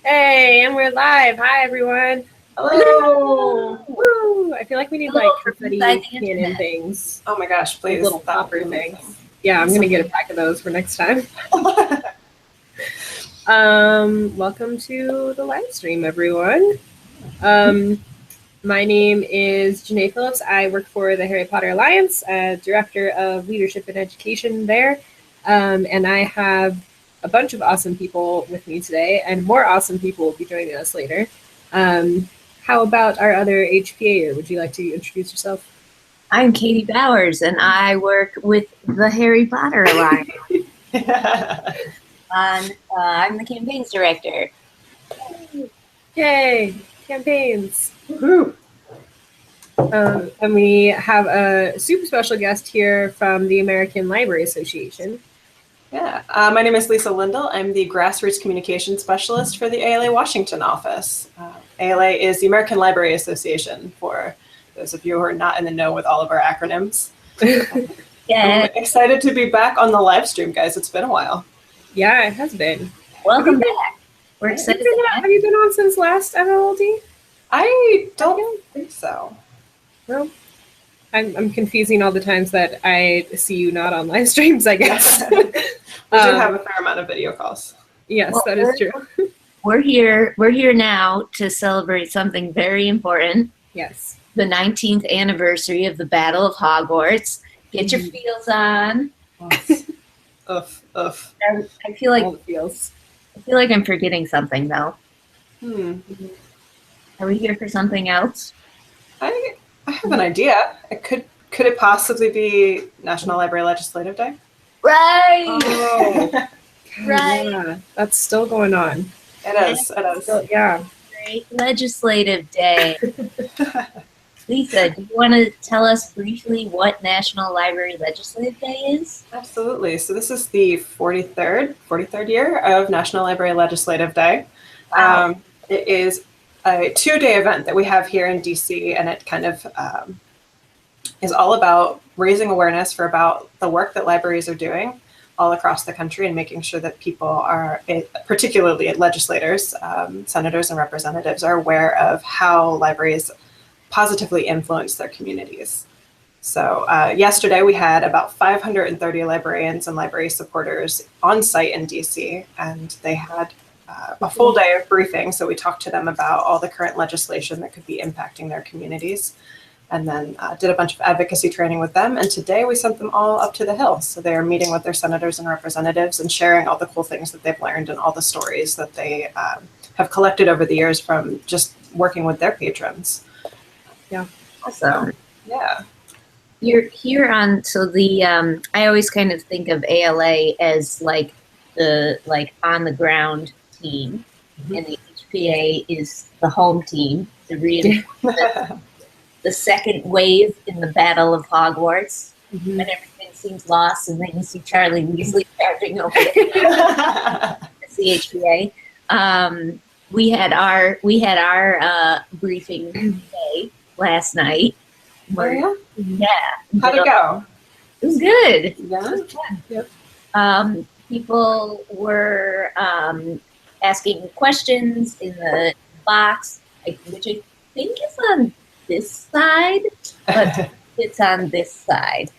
Hey, and we're live. Hi, everyone. Hello. Woo! I feel like we need Hello from confetti inside the cannon internet. things, Oh my gosh, those please. little That would popper be things. amazing. Yeah, I'm gonna get a pack of those for next time. Welcome to the live stream, everyone. My name is Janae Phillips. I work for the Harry Potter Alliance, Director of Leadership and Education there. And I have a bunch of awesome people with me today, and more awesome people will be joining us later. How about our other HPAer? Would you like to introduce yourself? I'm Katie Bowers, and I work with the Harry Potter Alliance. I'm the campaigns director. Yay! Campaigns. Woohoo. And we have a super special guest here from the American Library Association. Yeah, my name is Lisa Lindell. I'm the Grassroots Communications Specialist for the ALA Washington office. ALA is the American Library Association, for those of you who are not in the know with all of our acronyms. Yeah, I'm excited to be back on the live stream, guys. It's been a while. Yeah, it has been. welcome back. We're excited. Have you been on since last MLD? I don't think so. Well, I'm confusing all the times that I see you not on live streams, I guess. We do have a fair amount of video calls. Yes, Well, that is true. We're here now to celebrate something very important. Yes. The 19th anniversary of the Battle of Hogwarts. Get your feels on. Oof. I feel All the feels. like I'm forgetting something though. Are we here for something else? I have an idea. Could it possibly be National Library Legislative Day? Right. Oh, Right. Yeah, that's still going on. It is. So, yeah. Great Legislative Day. Lisa, do you want to tell us briefly what National Library Legislative Day is? Absolutely. So this is the 43rd year of National Library Legislative Day. Wow. It is a 2-day event that we have here in DC, and it kind of is all about raising awareness for about the work that libraries are doing all across the country and making sure that people are, particularly legislators, senators and representatives, are aware of how libraries positively influence their communities. So yesterday we had about 530 librarians and library supporters on site in DC, and they had a full day of briefing. So we talked to them about all the current legislation that could be impacting their communities, and then did a bunch of advocacy training with them. And today we sent them all up to the Hill. So they're meeting with their senators and representatives and sharing all the cool things that they've learned and all the stories that they have collected over the years from just working with their patrons. Yeah. Awesome. Yeah. You're here on, so the, I always kind of think of ALA as like the, on the ground team, and the HPA is the home team, to reinforce the second wave in the Battle of Hogwarts, when everything seems lost, and then you see Charlie Weasley charging over there. That's the HPA. We had our briefing day last night. Oh, yeah? Yeah. How'd it go? It was good. Yeah. Yep. People were asking questions in the box, which I think is on this side, but it's on this side.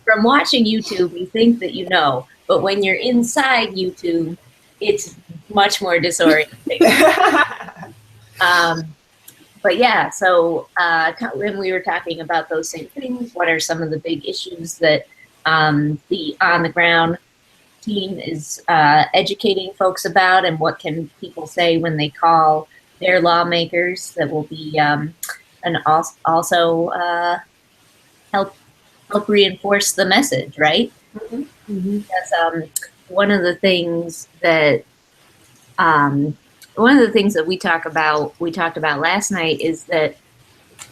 From watching YouTube, you think that you know, but when you're inside YouTube, it's much more disorienting. But yeah, so when we were talking about those same things, what are some of the big issues that the on-the-ground team is educating folks about, and what can people say when they call their lawmakers that will be and also help reinforce the message, right? Because one of the things that we talked about last night is that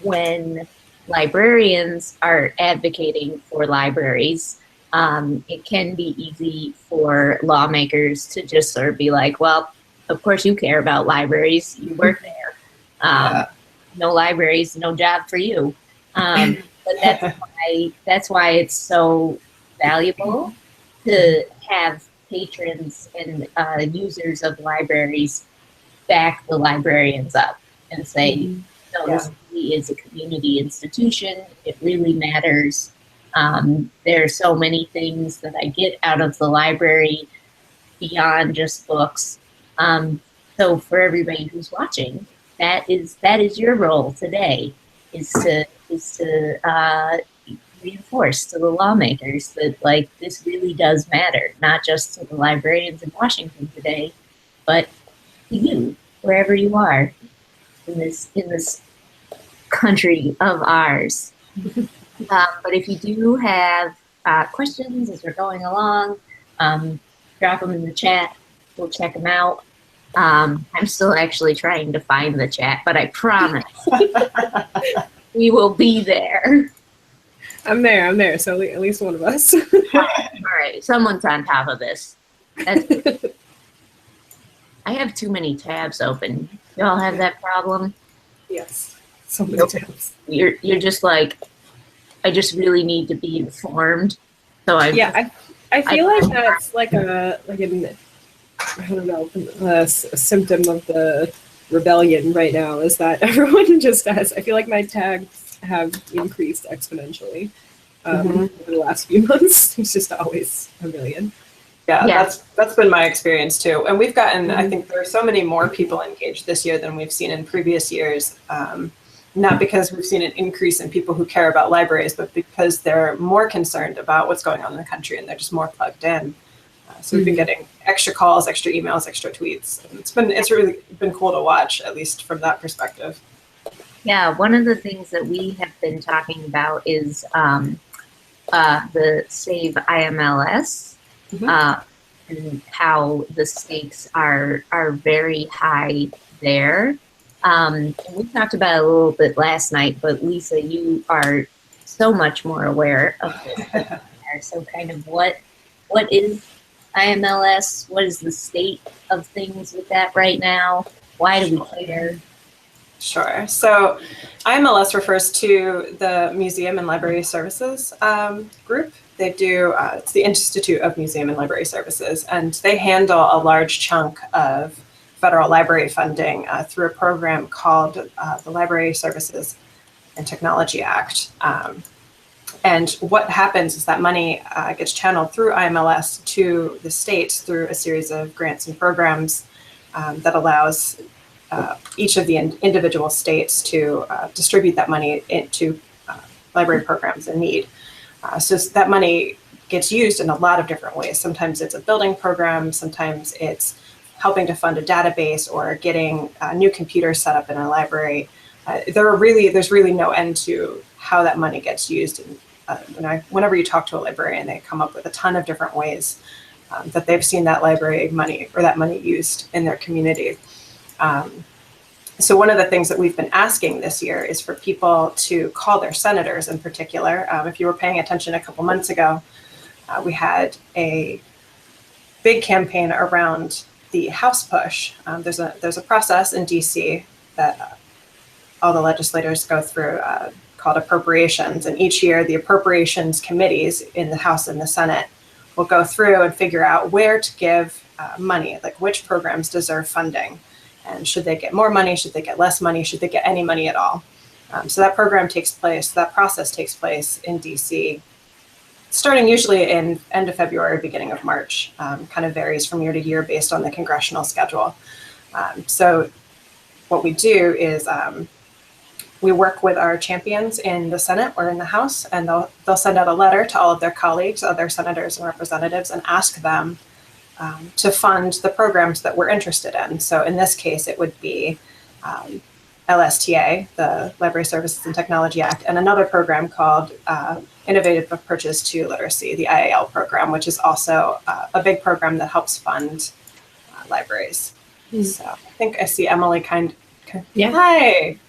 when librarians are advocating for libraries, it can be easy for lawmakers to just sort of be like, well, of course you care about libraries, you work there. No libraries, no job for you. But that's why it's so valuable to have patrons and users of libraries back the librarians up and say, no, this really is a community institution. It really matters. There are so many things that I get out of the library beyond just books. So for everybody who's watching, that is your role today, is to reinforce to the lawmakers that like this really does matter, not just to the librarians in Washington today, but to you, wherever you are in this country of ours. But if you do have questions as we're going along, drop them in the chat. We'll check them out. I'm still actually trying to find the chat, but I promise we will be there. I'm there. So at least one of us. All right. Someone's on top of this. I have too many tabs open. Y'all have that problem? Yes. So many tabs. You're just like, I just really need to be informed. So I feel like that's like an I don't know, a symptom of the rebellion right now is that everyone just has, I feel like my tags have increased exponentially over the last few months. It's just always a million. Yeah, that's been my experience too. And we've gotten, I think there are so many more people engaged this year than we've seen in previous years. Not because we've seen an increase in people who care about libraries, but because they're more concerned about what's going on in the country and they're just more plugged in. So we've been getting extra calls, extra emails, extra tweets. It's really been cool to watch, at least from that perspective. Yeah, one of the things that we have been talking about is the Save IMLS, and how the stakes are very high there. And we talked about it a little bit last night, but Lisa, you are so much more aware of this. So kind of what is IMLS? What is the state of things with that right now? Why do we care? Sure. So IMLS refers to the Museum and Library Services group. They do, it's the Institute of Museum and Library Services, and they handle a large chunk of federal library funding through a program called the Library Services and Technology Act. And what happens is that money gets channeled through IMLS to the states through a series of grants and programs that allows each of the individual states to distribute that money into library programs in need. So that money gets used in a lot of different ways. Sometimes it's a building program, sometimes it's helping to fund a database or getting new computers set up in a library. There's really no end to how that money gets used. And whenever you talk to a librarian, they come up with a ton of different ways that they've seen that library money or that money used in their community. So one of the things that we've been asking this year is for people to call their senators in particular. If you were paying attention a couple months ago, we had a big campaign around the House push. There's a process in D.C. that all the legislators go through called appropriations, and each year the appropriations committees in the House and the Senate will go through and figure out where to give money, like which programs deserve funding, and should they get more money, should they get less money, should they get any money at all. So that process takes place in DC, starting usually in end of February, beginning of March. Kind of varies from year to year based on the congressional schedule. So what we do is we work with our champions in the Senate or in the House, and they'll send out a letter to all of their colleagues, other senators and representatives, and ask them to fund the programs that we're interested in. So in this case, it would be LSTA, the Library Services and Technology Act, and another program called Innovative Book Purchase to Literacy, the IAL program, which is also a big program that helps fund libraries. So I think I see Emily Yeah. Hi.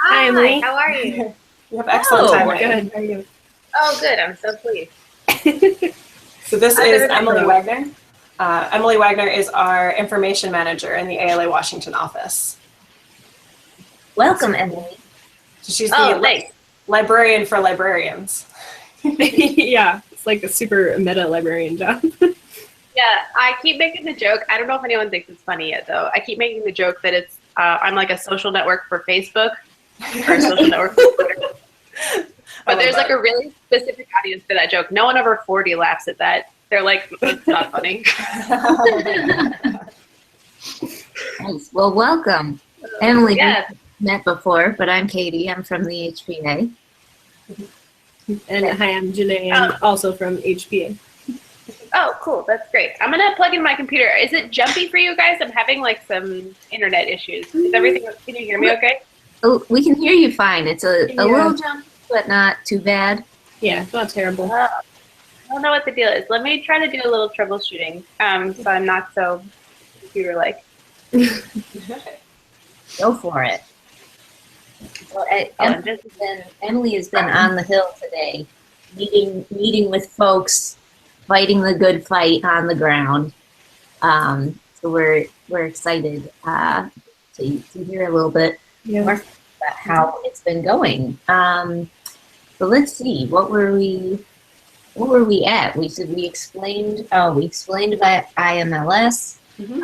Hi, Emily. How are you? You have excellent timing. Good. How are you? Oh, good. I'm so pleased. So this is Emily Wagner. Emily Wagner is our information manager in the ALA Washington office. Welcome, Emily. So she's the librarian for librarians. Yeah, it's like a super meta librarian job. Yeah, I keep making the joke. I don't know if anyone thinks it's funny yet, though. I keep making the joke that it's I'm like a social network for Facebook or a social network for Twitter. But there's like a really specific audience for that joke. No one over 40 laughs at that. They're like, it's not funny. Nice. Well, welcome. Emily, Yeah. we've met before, but I'm Katie. I'm from the HPA. And hi, I'm Janae. I'm also from HPA. Oh, cool. That's great. I'm going to plug in my computer. Is it jumpy for you guys? I'm having like some internet issues. Is everything, can you hear me okay? Oh, we can hear you fine. It's a little jumpy, but not too bad. Yeah, not terrible. I don't know what the deal is. Let me try to do a little troubleshooting so I'm not so computer-like. Go for it. Well, Emily has been on the Hill today, meeting with folks, fighting the good fight on the ground. So we're excited to hear a little bit more about how it's been going. So let's see, what were we at? We explained about IMLS. Mm-hmm.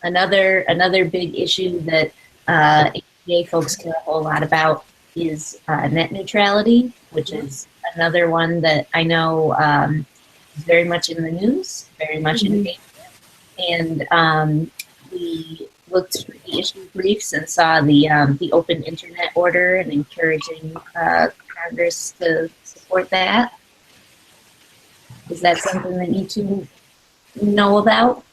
Another big issue that HPA folks care a whole lot about is net neutrality, which is another one that I know is very much in the news, very much in the paper. And we looked through the issue briefs and saw the open internet order and encouraging Congress to support that. Is that something that you two know about?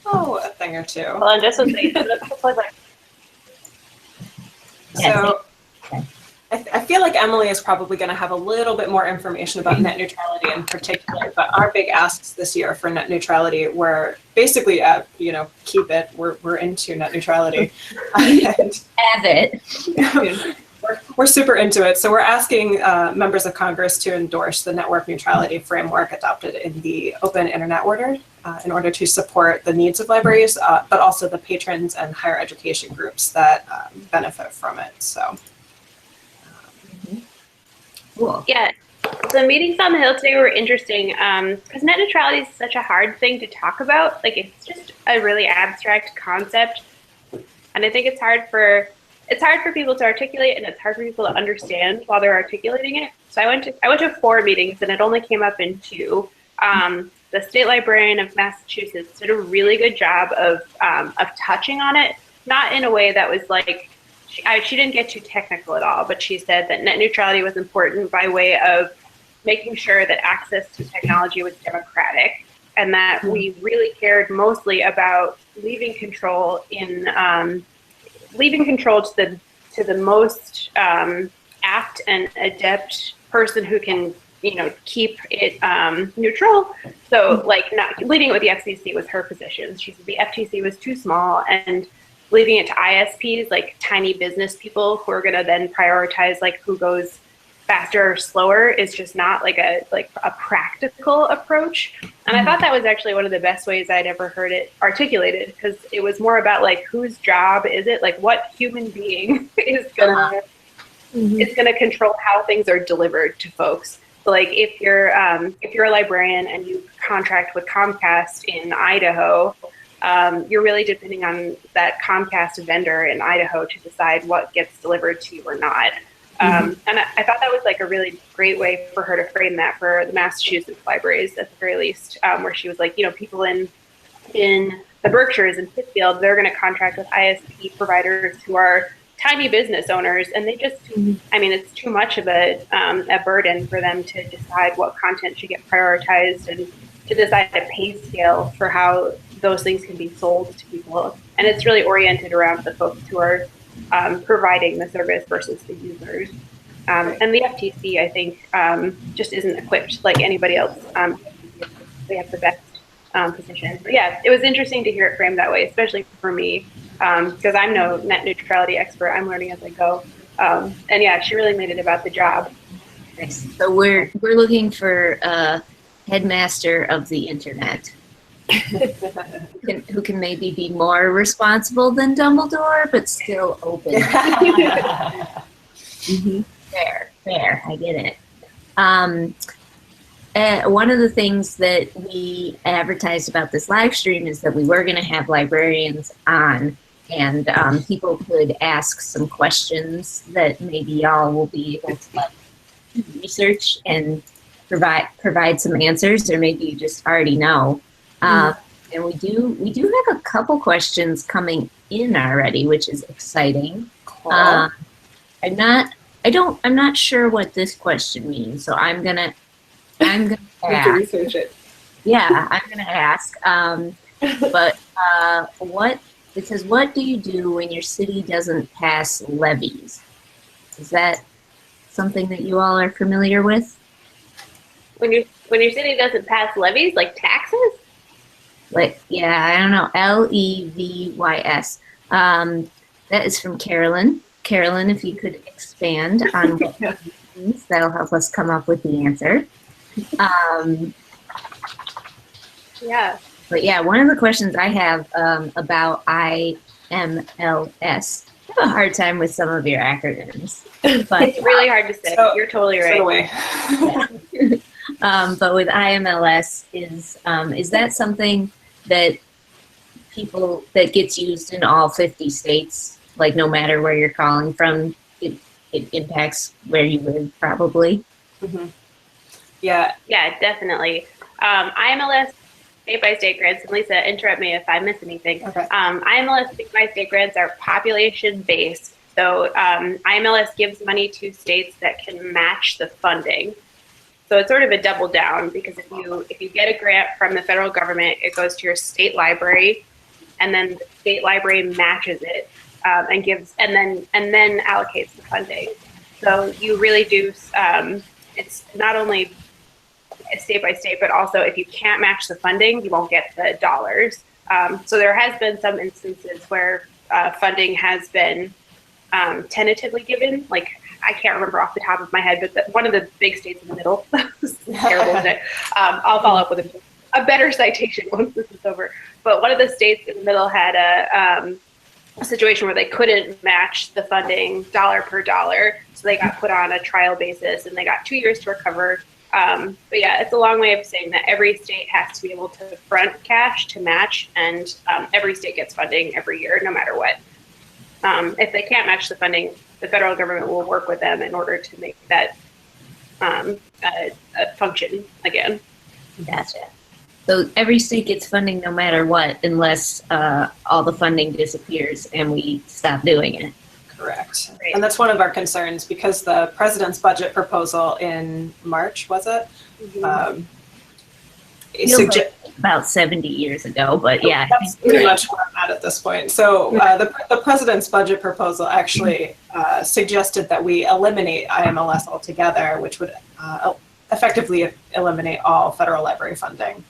Oh, a thing or two. Well, I'm just going to So I feel like Emily is probably going to have a little bit more information about net neutrality in particular, but our big asks this year for net neutrality were basically, keep it. We're into net neutrality. And Have it. we're super into it. So we're asking members of Congress to endorse the network neutrality framework adopted in the Open Internet Order in order to support the needs of libraries, but also the patrons and higher education groups that benefit from it. So. Cool. Yeah, the meetings on the Hill today were interesting because net neutrality is such a hard thing to talk about. Like, it's just a really abstract concept, and I think it's hard for people to articulate, and it's hard for people to understand while they're articulating it. So I went to 4 meetings, and it only came up in 2. The state librarian of Massachusetts did a really good job of touching on it, not in a way that was like. She didn't get too technical at all, but she said that net neutrality was important by way of making sure that access to technology was democratic, and that we really cared mostly about leaving control to the most apt and adept person who can keep it neutral. So not leaving it with the FCC was her position. She said the FTC was too small, and leaving it to ISPs, like tiny business people who are going to then prioritize like who goes faster or slower, is just not like a practical approach. And I thought that was actually one of the best ways I'd ever heard it articulated, because it was more about like whose job is it, like what human being is gonna control how things are delivered to folks. So like if you're a librarian and you contract with Comcast in Idaho, you're really depending on that Comcast vendor in Idaho to decide what gets delivered to you or not. And I thought that was like a really great way for her to frame that for the Massachusetts libraries at the very least, where she was like, people in the Berkshires and Pittsfield, they're going to contract with ISP providers who are tiny business owners, and they just, it's too much of a burden for them to decide what content should get prioritized and to decide a pay scale for how those things can be sold to people. And it's really oriented around the folks who are providing the service versus the users. And the FTC, I think, just isn't equipped like anybody else. They have the best position. But yeah, it was interesting to hear it framed that way, especially for me, because I'm no net neutrality expert. I'm learning as I go. And yeah, she really made it about the job. Nice. So we're looking for a headmaster of the internet. who can maybe be more responsible than Dumbledore, but still open. Fair, I get it. one of the things that we advertised about this live stream is that we were going to have librarians on, and people could ask some questions that maybe y'all will be able to like research and provide some answers, or maybe you just already know. And we do have a couple questions coming in already, which is exciting. Cool. I'm not sure what this question means, so I'm gonna We have to ask. research it. Yeah, I'm gonna ask. But it says, what do you do when your city doesn't pass levies? Is that something that you all are familiar with? When your city doesn't pass levies, like taxes? Like, yeah, I don't know, Levys. That is from Carolyn. Carolyn, if you could expand on what that means, that'll help us come up with the answer. Yeah. But yeah, one of the questions I have about IMLS, I have a hard time with some of your acronyms. But It's really hard to say. So- You're totally So right. do we. but with IMLS, is that something that that gets used in all 50 states? Like no matter where you're calling from, it impacts where you live, probably. Yeah. Yeah, definitely. IMLS state-by-state grants, and Lisa, interrupt me if I miss anything. Okay. IMLS state-by-state grants are population-based. So IMLS gives money to states that can match the funding. So it's sort of a double down, because if you get a grant from the federal government, it goes to your state library, and then the state library matches it and then allocates the funding. So you really do. It's not only state by state, but also if you can't match the funding, you won't get the dollars. So there has been some instances where funding has been tentatively given. Like, I can't remember off the top of my head, but one of the big states in the middle. This is terrible, isn't it? I'll follow up with a better citation once this is over. But one of the states in the middle had a situation where they couldn't match the funding dollar per dollar. So they got put on a trial basis, and they got 2 years to recover. But yeah, it's a long way of saying that every state has to be able to front cash to match, and every state gets funding every year, no matter what. If they can't match the funding, the federal government will work with them in order to make that function again. Gotcha. So every state gets funding no matter what, unless all the funding disappears and we stop doing it. Correct. Right. And that's one of our concerns, because the president's budget proposal in March, was it? Feels like about 70 years ago, but yeah. That's pretty much where I'm at this point. So the president's budget proposal actually suggested that we eliminate IMLS altogether, which would effectively eliminate all federal library funding.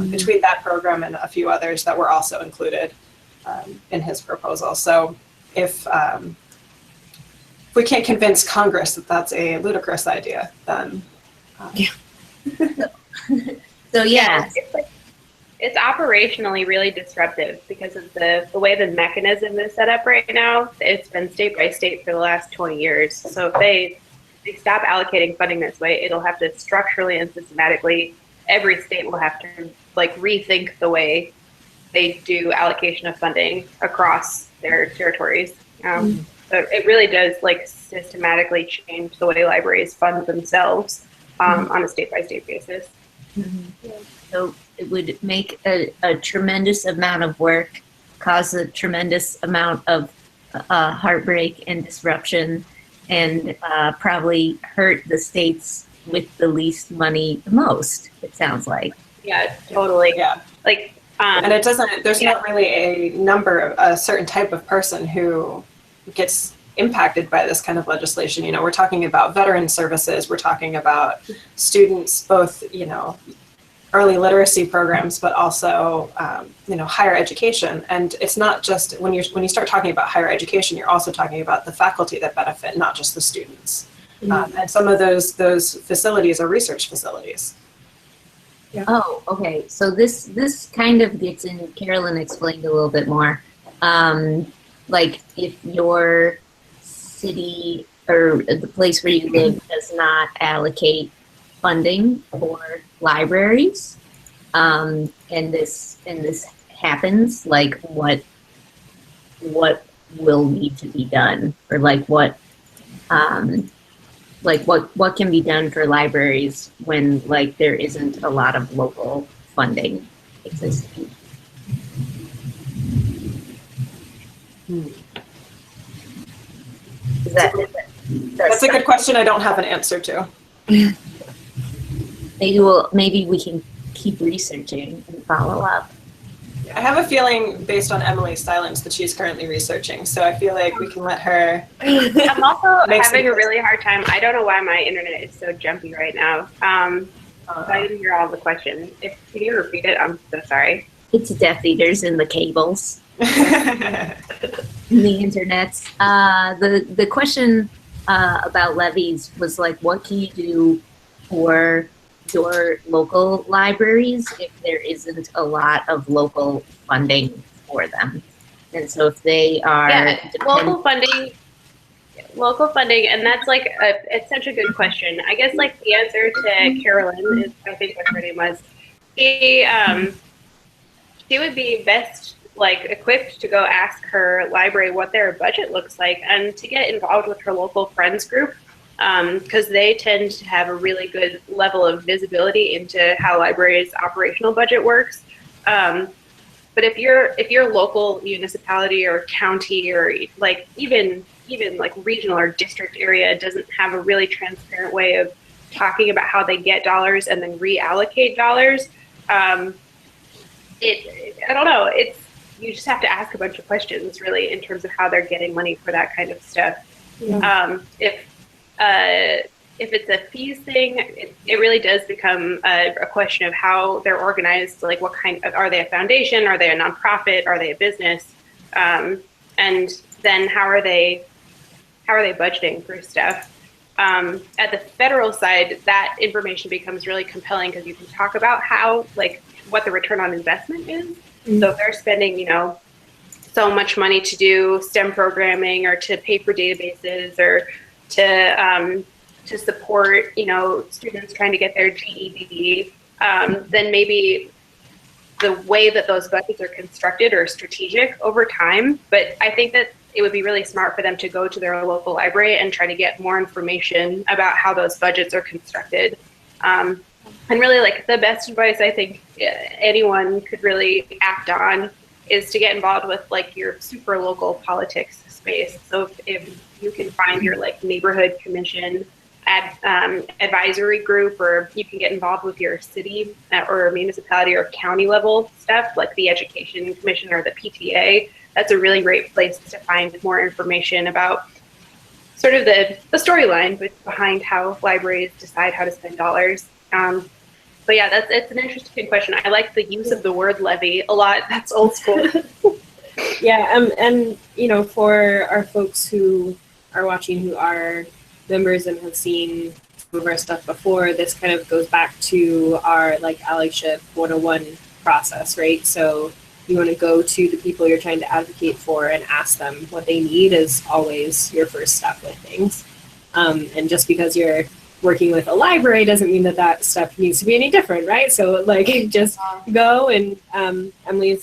Between that program and a few others that were also included in his proposal. So if we can't convince Congress that that's a ludicrous idea, then So yeah. It's operationally really disruptive because of the way the mechanism is set up right now. It's been state by state for the last 20 years. So if they stop allocating funding this way, it'll have to structurally and systematically, every state will have to like rethink the way they do allocation of funding across their territories. So it really does like systematically change the way libraries fund themselves on a state by state basis. So it would make a tremendous amount of work, cause a tremendous amount of heartbreak and disruption, and probably hurt the states with the least money the most, it sounds like. Yeah, totally. Yeah. Like, and it doesn't, there's not really a number, a certain type of person who gets impacted by this kind of legislation. You know, we're talking about veteran services, we're talking about students, both, you know, early literacy programs, but also, you know, higher education. And it's not just, when you start talking about higher education, you're also talking about the faculty that benefit, not just the students. And some of those facilities are research facilities. Yeah. Oh, okay. So this kind of gets in, Carolyn explained a little bit more. Like if your city or the place where you live does not allocate funding for libraries, and this happens, like what will need to be done, or what can be done for libraries when there isn't a lot of local funding existing. That's a good question. I don't have an answer to. Maybe we can keep researching and follow up. I have a feeling, based on Emily's silence, that she's currently researching. So I feel like we can let her. I'm also having a really hard time. I don't know why my internet is so jumpy right now. I didn't hear all the questions. Can you repeat it? I'm so sorry. It's Death Eaters in the cables. In the internets. The question about levies was what can you do for your local libraries if there isn't a lot of local funding for them? And so if they are local funding, and that's it's such a good question. I guess the answer to Carolyn is, I think what her name was, she would be best equipped to go ask her library what their budget looks like and to get involved with her local friends group, because they tend to have a really good level of visibility into how libraries' operational budget works. But if your local municipality or county or even regional or district area doesn't have a really transparent way of talking about how they get dollars and then reallocate dollars, I don't know. You just have to ask a bunch of questions, really, in terms of how they're getting money for that kind of stuff. Yeah. If it's a fees thing, it really does become a question of how they're organized. What kind of, are they a foundation? Are they a nonprofit? Are they a business? And then how are they budgeting for stuff? At the federal side, that information becomes really compelling because you can talk about how, what the return on investment is. Mm-hmm. So if they're spending, so much money to do STEM programming or to pay for databases or to support, students trying to get their GED, then maybe the way that those budgets are constructed are strategic over time. But I think that it would be really smart for them to go to their local library and try to get more information about how those budgets are constructed. And really, the best advice I think anyone could really act on is to get involved with your super local politics space. So if you can find your neighborhood commission advisory group, or you can get involved with your city or municipality or county level stuff, like the education commission or the PTA, that's a really great place to find more information about sort of the storyline behind how libraries decide how to spend dollars. But yeah, it's an interesting question. I like the use of the word levy a lot. That's old school. Yeah, and for our folks who are watching who are members and have seen some of our stuff before, this kind of goes back to our allyship 101 process, right? So you want to go to the people you're trying to advocate for and ask them what they need is always your first step with things. And just because you're working with a library doesn't mean that stuff needs to be any different, right? So just go, and Emily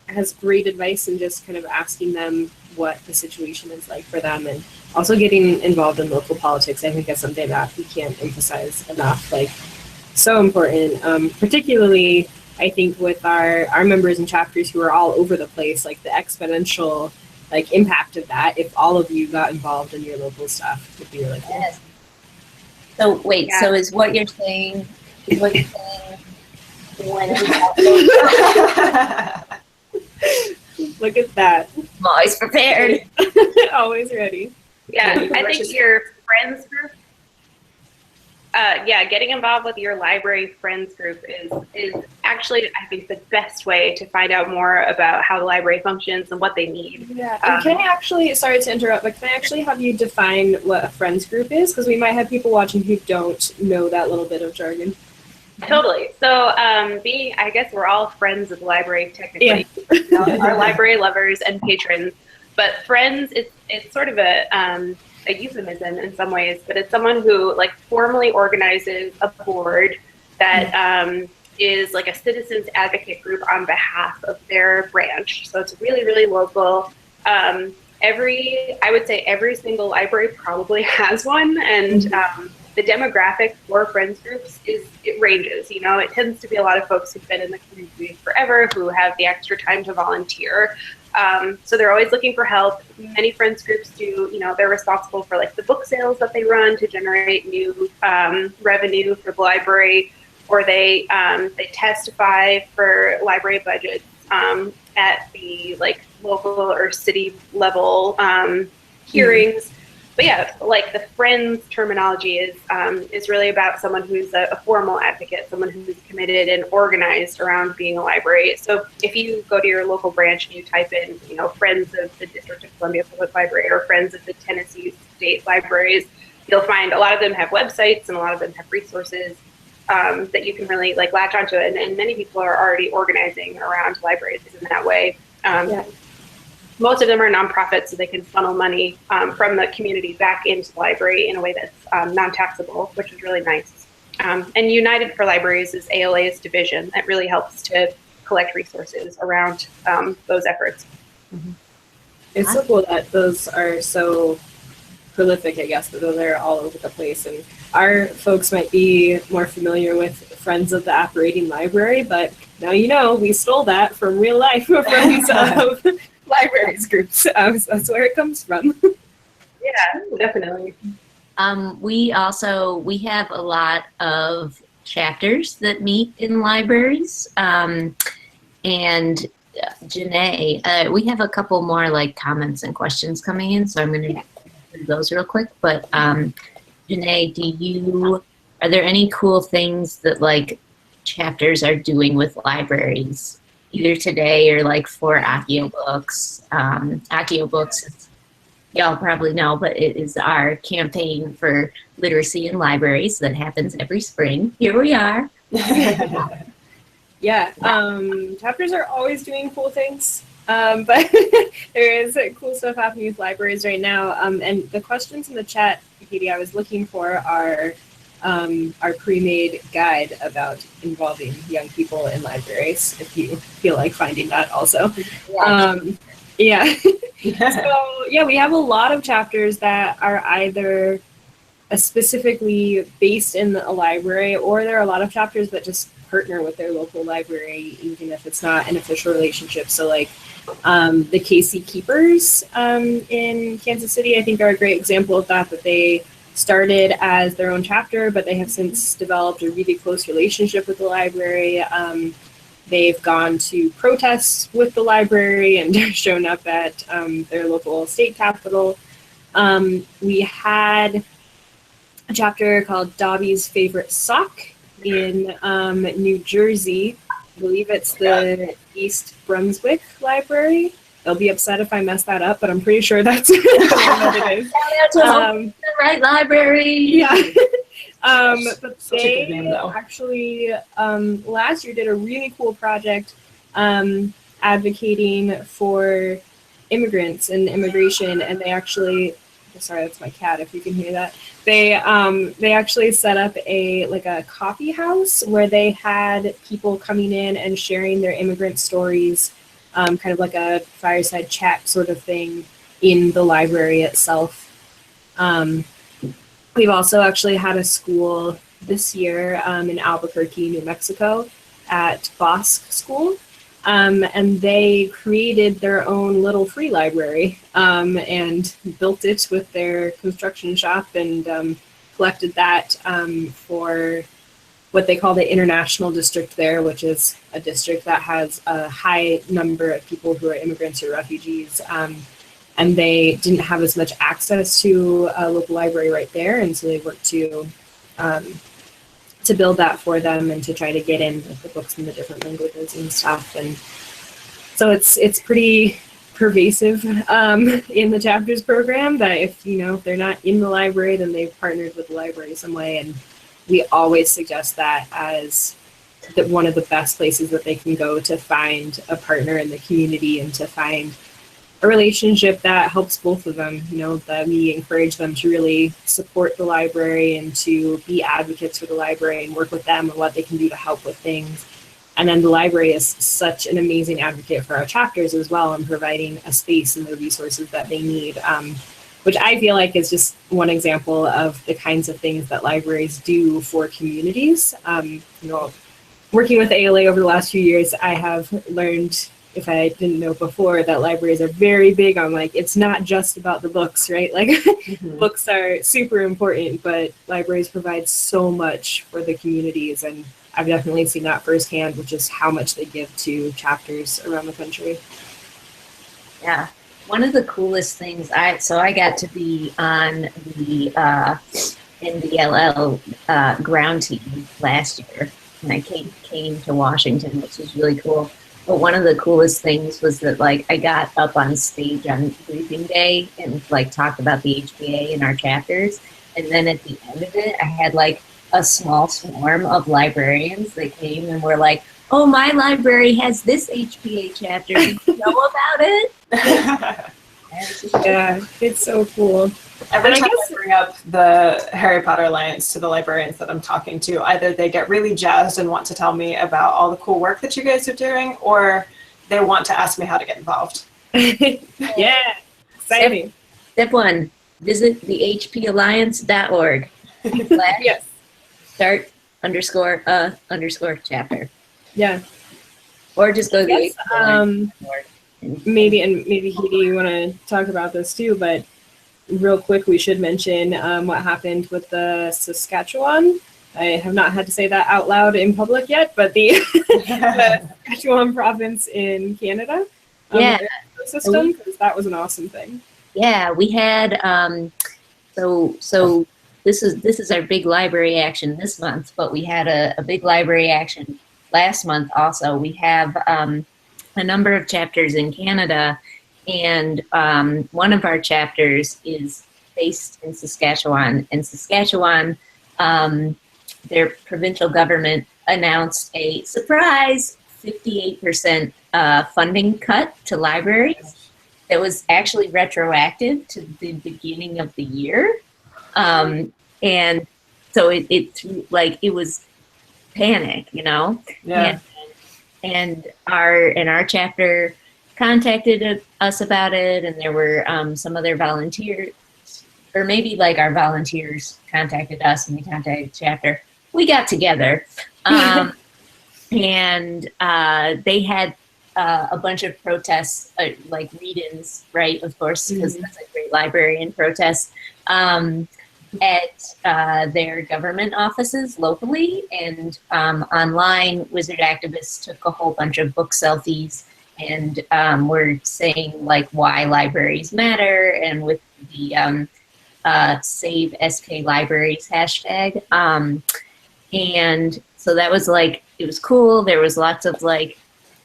has great advice in just kind of asking them what the situation is like for them, and also getting involved in local politics. I think that's something that we can't emphasize enough, so important, particularly I think with our members and chapters who are all over the place, the exponential impact of that, if all of you got involved in your local stuff, would be really cool. Yes. So wait, so is what you're saying when Look at that. I'm always prepared. Always ready. Yeah, I think your friends group, getting involved with your library friends group is actually, I think, the best way to find out more about how the library functions and what they need. Yeah, and can I actually, sorry to interrupt, but can I actually have you define what a friends group is? Because we might have people watching who don't know that little bit of jargon. Totally. So I guess we're all friends of the library, technically. Yeah. Our library lovers and patrons. But friends, it's sort of a a euphemism in some ways, but it's someone who like formally organizes a board that is like a citizens advocate group on behalf of their branch. So it's really, really local. I would say every single library probably has one, and the demographic for Friends groups it ranges. You know, it tends to be a lot of folks who've been in the community forever, who have the extra time to volunteer. So they're always looking for help. Many Friends groups do, you know, they're responsible for like the book sales that they run to generate new revenue for the library, or they testify for library budgets at the like local or city level hearings. But yeah, like the Friends terminology is really about someone who's a formal advocate, someone who's committed and organized around being a library. So if you go to your local branch and you type in, you know, Friends of the District of Columbia Public Library or Friends of the Tennessee State Libraries, you'll find a lot of them have websites and a lot of them have resources that you can really like latch onto, and many people are already organizing around libraries in that way. Most of them are nonprofits, so they can funnel money from the community back into the library in a way that's non-taxable, which is really nice. And United for Libraries is ALA's division that really helps to collect resources around those efforts. It's so cool that those are so prolific, I guess, but those are all over the place. And our folks might be more familiar with Friends of the Operating Library, but now you know we stole that from real life Friends of Libraries groups. So that's where it comes from. Yeah, definitely. We have a lot of chapters that meet in libraries. And Janae, we have a couple more like comments and questions coming in, so I'm going to do those real quick. But Janae, are there any cool things that like chapters are doing with libraries, either today or like for Accio Books? Accio Books, y'all probably know, but it is our campaign for literacy in libraries that happens every spring. Here we are. Yeah, chapters are always doing cool things, but there is cool stuff happening with libraries right now. And the questions in the chat, Katie, I was looking for are our pre-made guide about involving young people in libraries, if you feel like finding that also. Yeah. So yeah, we have a lot of chapters that are either specifically based in a library, or there are a lot of chapters that just partner with their local library, even if it's not an official relationship. So like the KC Keepers in Kansas City, I think are a great example of that they started as their own chapter, but they have since developed a really close relationship with the library. They've gone to protests with the library and shown up at their local state capitol. We had a chapter called Dobby's Favorite Sock in New Jersey. I believe it's the East Brunswick Library. They'll be upset if I mess that up, but I'm pretty sure that's what it is. The right library. Yeah. But Such a good they name, though. actually last year did a really cool project advocating for immigrants and immigration, and they actually, sorry, that's my cat if you can hear that. They actually set up a coffee house where they had people coming in and sharing their immigrant stories, kind of like a fireside chat sort of thing in the library itself. We've also actually had a school this year in Albuquerque, New Mexico, at Bosque School, and they created their own little free library and built it with their construction shop and collected that for what they call the international district there, which is a district that has a high number of people who are immigrants or refugees. And they didn't have as much access to a local library right there, and so they worked to build that for them and to try to get in with the books in the different languages and stuff. And so it's pretty pervasive in the chapters program that if they're not in the library, then they've partnered with the library some way. And we always suggest that as one of the best places that they can go to find a partner in the community and to find a relationship that helps both of them. You know, that we encourage them to really support the library and to be advocates for the library and work with them and what they can do to help with things. And then the library is such an amazing advocate for our chapters as well, and providing a space and the resources that they need, which I feel like is just one example of the kinds of things that libraries do for communities. You know, working with ALA over the last few years, I have learned, if I didn't know before, that libraries are very big on, like, it's not just about the books, right? Like, books are super important, but libraries provide so much for the communities, and I've definitely seen that firsthand, which is how much they give to chapters around the country. Yeah. One of the coolest things, I got to be on the NDLL ground team last year, and I came to Washington, which was really cool. But one of the coolest things was that, like, I got up on stage on briefing day and, like, talked about the HPA in our chapters, and then at the end of it, I had, like, a small swarm of librarians that came and were like, "Oh, my library has this HPA chapter. Do you know about it?" Yeah, it's so cool. Every time I bring up the Harry Potter Alliance to the librarians that I'm talking to, either they get really jazzed and want to tell me about all the cool work that you guys are doing, or they want to ask me how to get involved. Yeah, exciting. Step 1, visit the hpalliance.org. Yes. Start _ chapter. Yeah. Or just go to the HPalliance.org. Maybe Hedy, you want to talk about this too, but real quick, we should mention what happened with the Saskatchewan. I have not had to say that out loud in public yet, but the Saskatchewan province in Canada. System, because that was an awesome thing. Yeah, we had so this is our big library action this month, but we had a big library action last month also. We have a number of chapters in Canada, and one of our chapters is based in Saskatchewan. And Saskatchewan, their provincial government announced a surprise 58% funding cut to libraries. That was actually retroactive to the beginning of the year. And so it was panic, you know? Yeah. And our chapter contacted us about it, and there were some other volunteers, or maybe like our volunteers contacted us and we contacted the chapter. We got together, and they had a bunch of protests, like read-ins, right? Of course, because that's a great librarian protest, at their government offices locally, and online. Wizard activists took a whole bunch of book selfies and were saying, like, why libraries matter, and with the Save SK Libraries hashtag. And so that was, like, it was cool. There was lots of, like,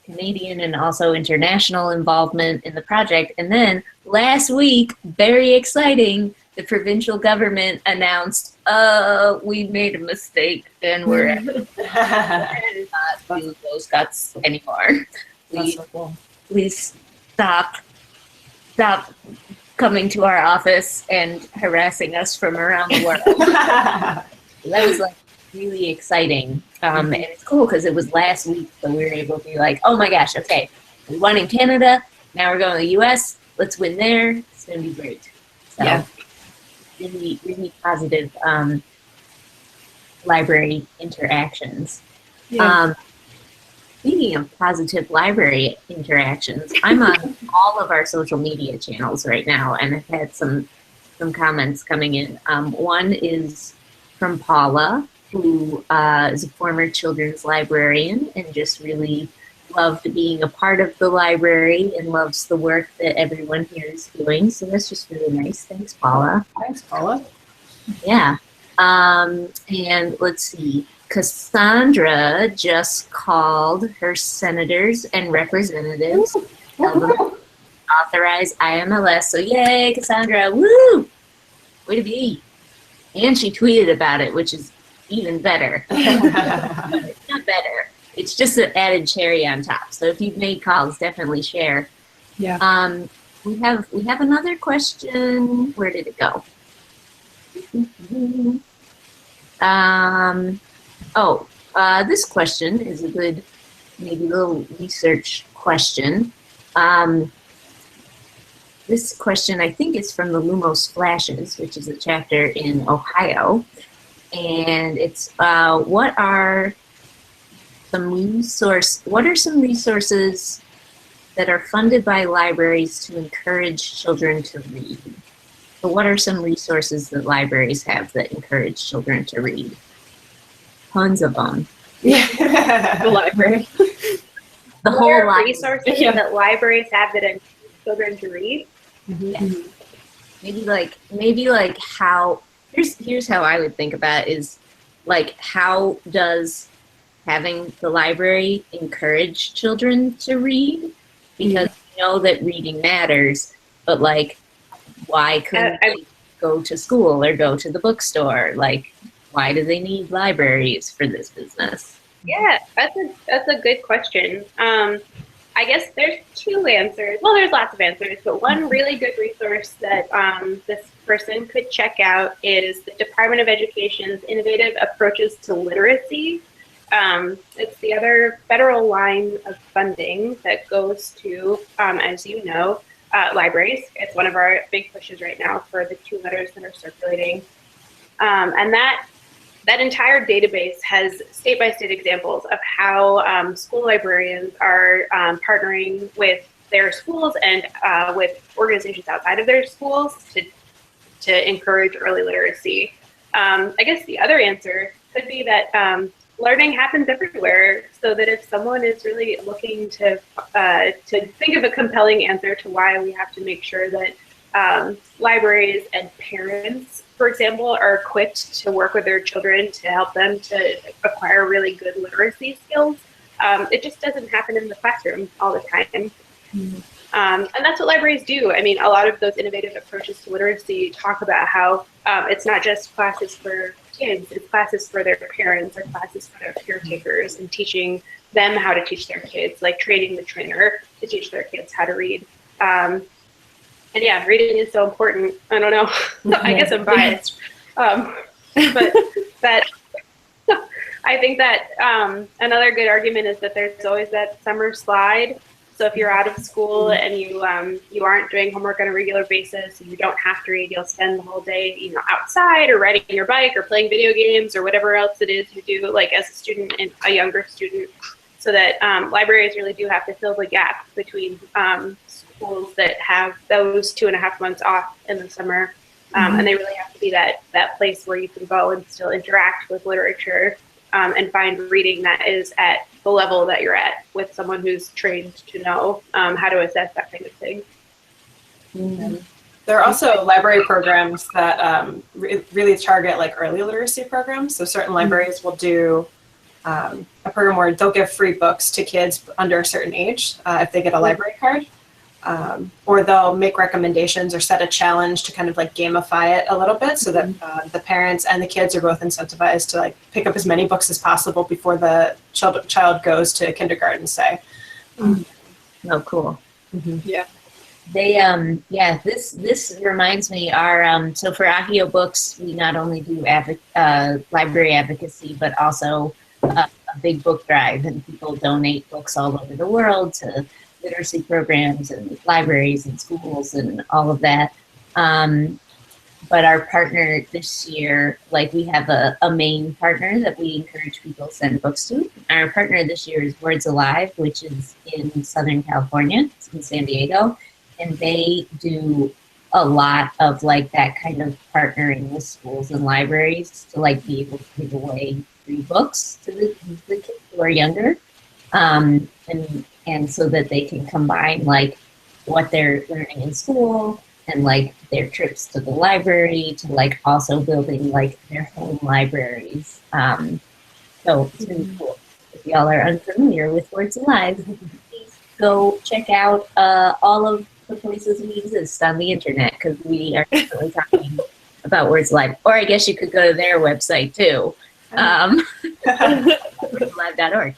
Canadian and also international involvement in the project. And then last week, very exciting, the provincial government announced, we made a mistake and we're not doing those cuts anymore. Please stop coming to our office and harassing us from around the world. That was, like, really exciting. And it's cool because it was last week, so we were able to be like, oh my gosh, okay, we won in Canada, now we're going to the US, let's win there, it's going to be great. So, yeah. Really, really positive library interactions. Yeah. Speaking of positive library interactions, I'm on all of our social media channels right now, and I've had some comments coming in. One is from Paula, who is a former children's librarian and just really loved being a part of the library and loves the work that everyone here is doing. So that's just really nice. Thanks, Paula. Thanks, Paula. Yeah. And let's see. Cassandra just called her senators and representatives to tell them to authorize IMLS. So yay, Cassandra. Woo! Way to be. And she tweeted about it, which is even better. It's not better. It's just an added cherry on top. So if you've made calls, definitely share. Yeah. we have another question. Where did it go? This question is a good, maybe little research question. This question, I think, is from the Lumos Flashes, which is a chapter in Ohio. And it's, what are some resources that are funded by libraries to encourage children to read? So what are some resources that libraries have that encourage children to read? Tons of them. Yeah. The library. The whole lot. Resources that libraries have that encourage children to read. Yeah. Maybe like how, here's how I would think about it is like, how does having the library encourage children to read? Because we know that reading matters, but like, why couldn't they go to school or go to the bookstore? Like, why do they need libraries for this business? Yeah, that's a good question. I guess there's two answers. Well, there's lots of answers, but one really good resource that this person could check out is the Department of Education's Innovative Approaches to Literacy. It's the other federal line of funding that goes to, as you know, libraries. It's one of our big pushes right now for the 2 letters that are circulating. And that entire database has state-by-state examples of how school librarians are partnering with their schools and with organizations outside of their schools to encourage early literacy. I guess the other answer could be that learning happens everywhere, so that if someone is really looking to think of a compelling answer to why we have to make sure that libraries and parents, for example, are equipped to work with their children to help them to acquire really good literacy skills, it just doesn't happen in the classroom all the time. And that's what libraries do. I mean, a lot of those innovative approaches to literacy talk about how it's not just classes for kids, it's classes for their parents or classes for their caretakers, and teaching them how to teach their kids, like training the trainer to teach their kids how to read. And yeah, reading is so important. I don't know. I guess I'm biased. But that I think that another good argument is that there's always that summer slide. So if you're out of school and you aren't doing homework on a regular basis, and you don't have to read, you'll spend the whole day, outside or riding your bike or playing video games or whatever else it is you do, like as a student and a younger student. So that libraries really do have to fill the gap between schools that have those 2.5 months off in the summer, and they really have to be that place where you can go and still interact with literature and find reading that is at the level that you're at with someone who's trained to know how to assess that kind of thing. There are also library programs that really target like early literacy programs. So certain libraries will do a program where they'll give free books to kids under a certain age if they get a library card. Or they'll make recommendations or set a challenge to kind of like gamify it a little bit, so that the parents and the kids are both incentivized to like pick up as many books as possible before the child goes to kindergarten, say. Oh, cool. Yeah. They this reminds me, our so for Agio Books, we not only do library advocacy, but also a big book drive, and people donate books all over the world to literacy programs and libraries and schools and all of that. But our partner this year, like we have a main partner that we encourage people to send books to. Our partner this year is Words Alive, which is in Southern California, it's in San Diego. And they do a lot of like that kind of partnering with schools and libraries to like be able to give away free books to the kids who are younger. And so that they can combine like what they're learning in school and like their trips to the library to like also building like their home libraries. So it's really cool. If y'all are unfamiliar with Words Alive, please go check out all of the places we exist on the internet, because we are definitely talking about Words Alive. Or I guess you could go to their website too, wordsalive.org.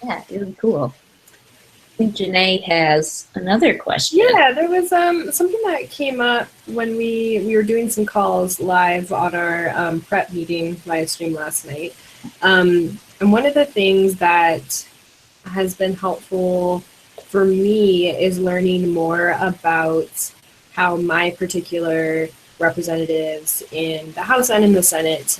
Yeah, really cool. think Janae has another question. Yeah, there was something that came up when we were doing some calls live on our prep meeting live stream last night. And one of the things that has been helpful for me is learning more about how my particular representatives in the House and in the Senate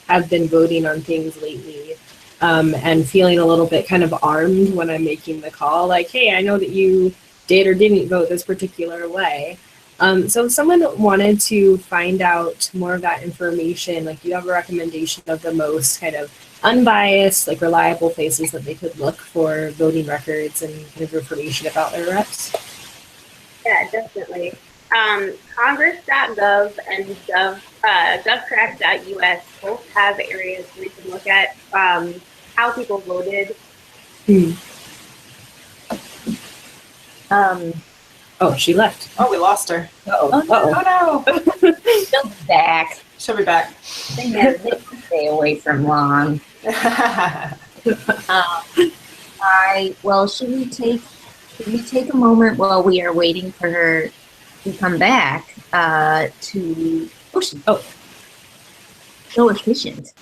have been voting on things lately, and feeling a little bit kind of armed when I'm making the call, like, hey, I know that you did or didn't vote this particular way. So if someone wanted to find out more of that information, like, do you have a recommendation of the most kind of unbiased, like, reliable places that they could look for voting records and kind of information about their reps? Yeah, definitely. Congress.gov and govtrack.us both have areas where you can look at how people voted. Oh, she left. Oh, we lost her. Oh no. She'll be back. She'll be back. They can stay away from long. Should we take a moment while we are waiting for her to come back to so efficient.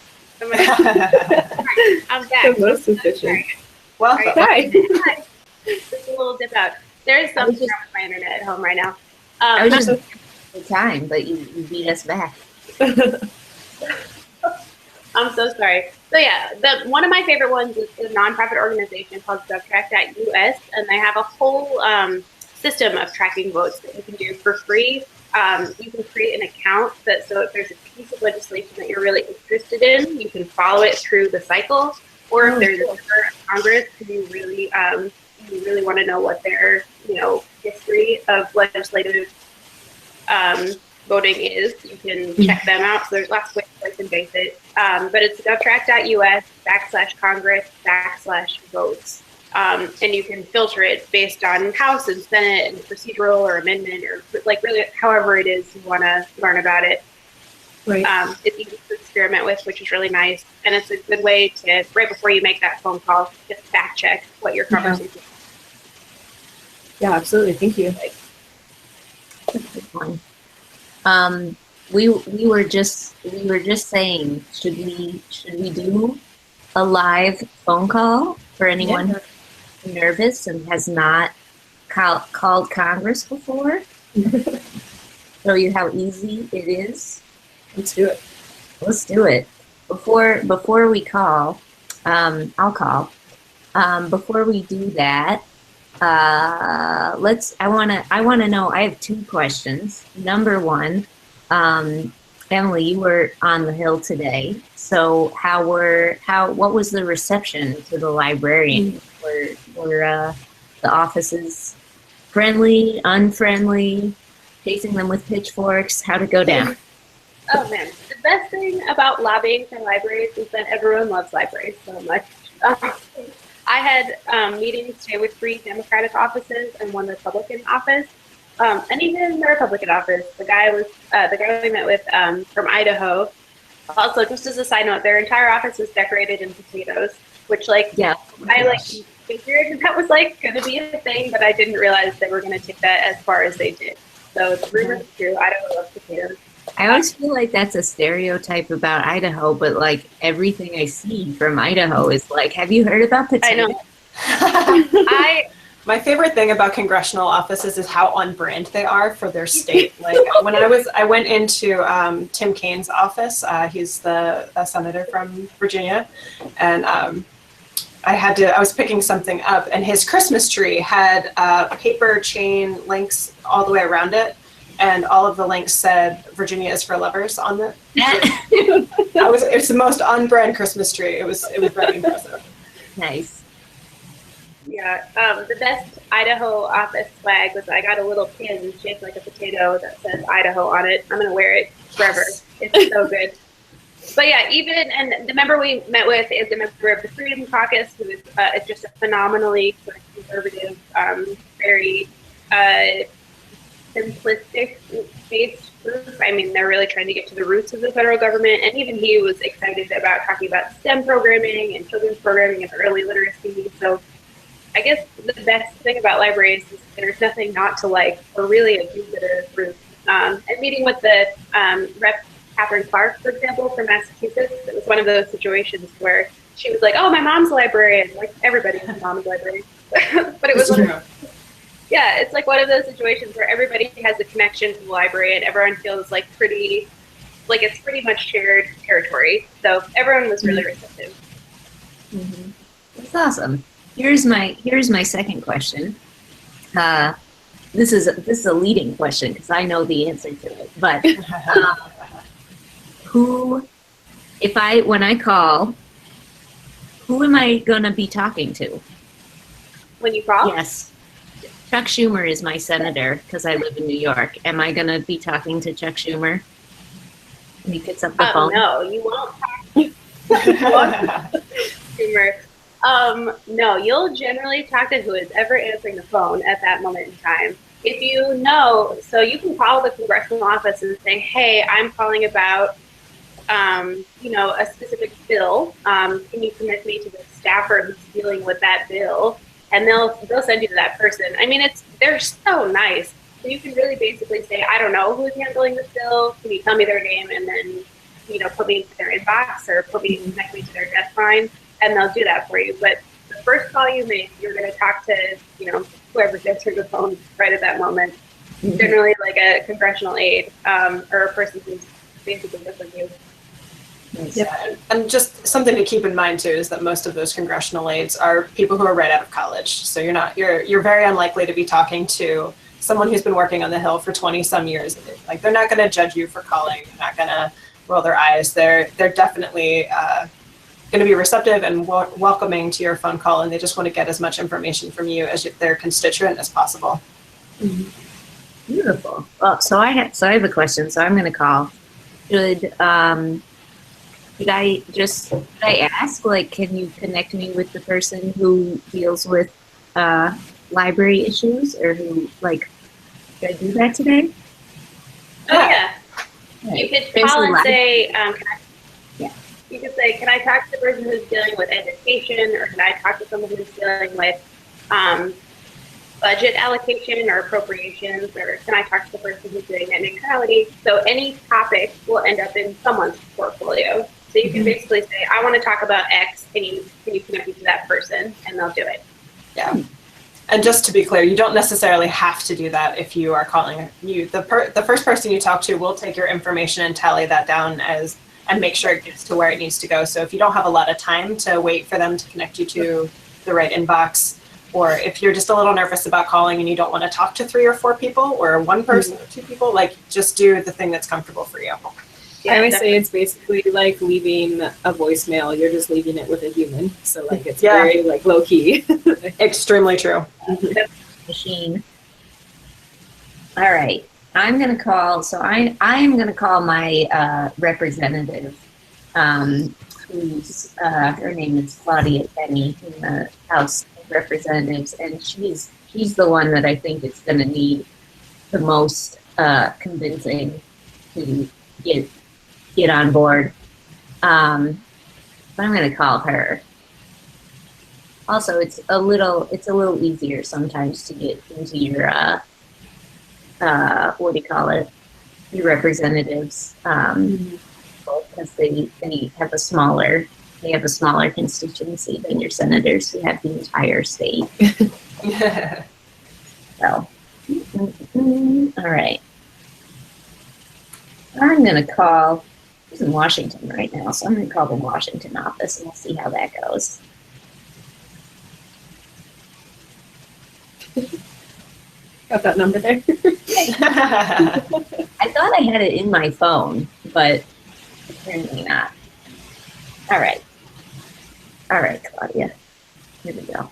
I'm back. The most efficient. Well, Hi. Just a little dip out. There's something wrong with my internet at home right now. I was just the time, but you beat us back. I'm so sorry. So yeah, one of my favorite ones is a nonprofit organization called govtrack.us, and they have a whole system of tracking votes that you can do for free. You can create an account so if there's a piece of legislation that you're really interested in, you can follow it through the cycle. Or if there's a member of Congress who you really want to know what their history of legislative voting is, you can check them out. So there's lots of ways to slice and base it. But it's govtrack.us/Congress/votes. And you can filter it based on House and Senate and procedural or amendment or like really however it is you want to learn about it. Right. It's easy to experiment with, which is really nice. And it's a good way to, right before you make that phone call, just fact check what your conversation is. Yeah, absolutely. Thank you. We were just saying, should we do a live phone call for anyone who's nervous and has not called Congress before? Show you how easy it is. Let's do it. Let's do it. Before we call, I'll call. Before we do that, I want to know. I have two questions. Number one, Emily, you were on the Hill today. So what was the reception to the librarian? Were the offices friendly, unfriendly, chasing them with pitchforks? How'd it go down? Oh man, the best thing about lobbying for libraries is that everyone loves libraries so much. I had meetings today with 3 Democratic offices and 1 Republican office. And even the Republican office, the guy we met with from Idaho. Also, just as a side note, their entire office is decorated in potatoes, which I figured that was going to be a thing, but I didn't realize they were going to take that as far as they did. So the rumor is true. Idaho loves potatoes. I always feel like that's a stereotype about Idaho, but everything I see from Idaho is have you heard about potatoes? I know. My favorite thing about congressional offices is how on brand they are for their state. When I went into Tim Kaine's office, he's the senator from Virginia, and I was picking something up, and his Christmas tree had paper chain links all the way around it, and all of the links said "Virginia is for lovers" on it. It's the most on-brand Christmas tree. It was very impressive. Nice. Yeah, the best Idaho office swag was I got a little pin shaped like a potato that says Idaho on it. I'm going to wear it forever. It's so good. But yeah, and the member we met with is a member of the Freedom Caucus, who is just a phenomenally sort of conservative, very simplistic-based group. I mean, they're really trying to get to the roots of the federal government, and even he was excited about talking about STEM programming and children's programming and early literacy. So I guess the best thing about libraries is there's nothing not to like, or really a visitor group. And meeting with the Rep. Catherine Clark, for example, from Massachusetts, it was one of those situations where she was like, "Oh, my mom's a librarian." Like everybody's mom's librarian, but it was yeah, it's like one of those situations where everybody has a connection to the library and everyone feels like it's pretty much shared territory. So everyone was really receptive. Mm-hmm. That's awesome. Here's my second question. This is a leading question because I know the answer to it. But when I call, who am I gonna be talking to? When you call? Yes. Chuck Schumer is my senator because I live in New York. Am I gonna be talking to Chuck Schumer when he picks up the phone? No, you won't talk to Schumer. No, you'll generally talk to who is ever answering the phone at that moment in time. If you know, so you can call the congressional office and say, "Hey, I'm calling about a specific bill. Can you connect me to the staffer who's dealing with that bill?" And they'll send you to that person. I mean, they're so nice. So you can really basically say, "I don't know who's handling this bill. Can you tell me their name and then put me into their inbox or connect me to their desk line," and they'll do that for you. But the first call you make, you're going to talk to whoever's answering the phone right at that moment. Mm-hmm. Generally, like a congressional aide or a person who's basically with you. Yeah, and just something to keep in mind too is that most of those congressional aides are people who are right out of college. So you're very unlikely to be talking to someone who's been working on the Hill for 20 some years. Like they're not going to judge you for calling. They're not going to roll their eyes. They're definitely going to be receptive and welcoming to your phone call, and they just want to get as much information from you as their constituent as possible. Mm-hmm. Beautiful. Well, so I have a question. So I'm going to call. Should I ask, like, can you connect me with the person who deals with library issues, or who, like, should I do that today? Oh, yeah. You could call and say, you could say, "Can I talk to the person who's dealing with education, or can I talk to someone who's dealing with budget allocation or appropriations, or can I talk to the person who's doing net neutrality?" So any topic will end up in someone's portfolio. So you can basically say, "I want to talk about X. Can you connect me to that person?" And they'll do it. Yeah. And just to be clear, you don't necessarily have to do that if you are calling you. The first person you talk to will take your information and tally that down and make sure it gets to where it needs to go. So if you don't have a lot of time to wait for them to connect you to the right inbox, or if you're just a little nervous about calling and you don't want to talk to 3 or 4 people or one person or 2 people, like just do the thing that's comfortable for you. Yeah, I always say it's basically like leaving a voicemail. You're just leaving it with a human. So like it's very like low key. Extremely true. Machine. All right. I'm going to call. So I am going to call my representative, who's her name is Claudia Penny in the House of Representatives, and she's the one that I think is going to need the most convincing to get on board. But I'm going to call her. Also, it's a little easier sometimes to get into your what do you call it? Your representatives, because they have a smaller constituency than your senators who have the entire state. So, all right. I'm going to call. She's in Washington right now, so I'm going to call the Washington office and we'll see how that goes. Got that number there. I thought I had it in my phone, but apparently not. All right, Claudia. Here we go.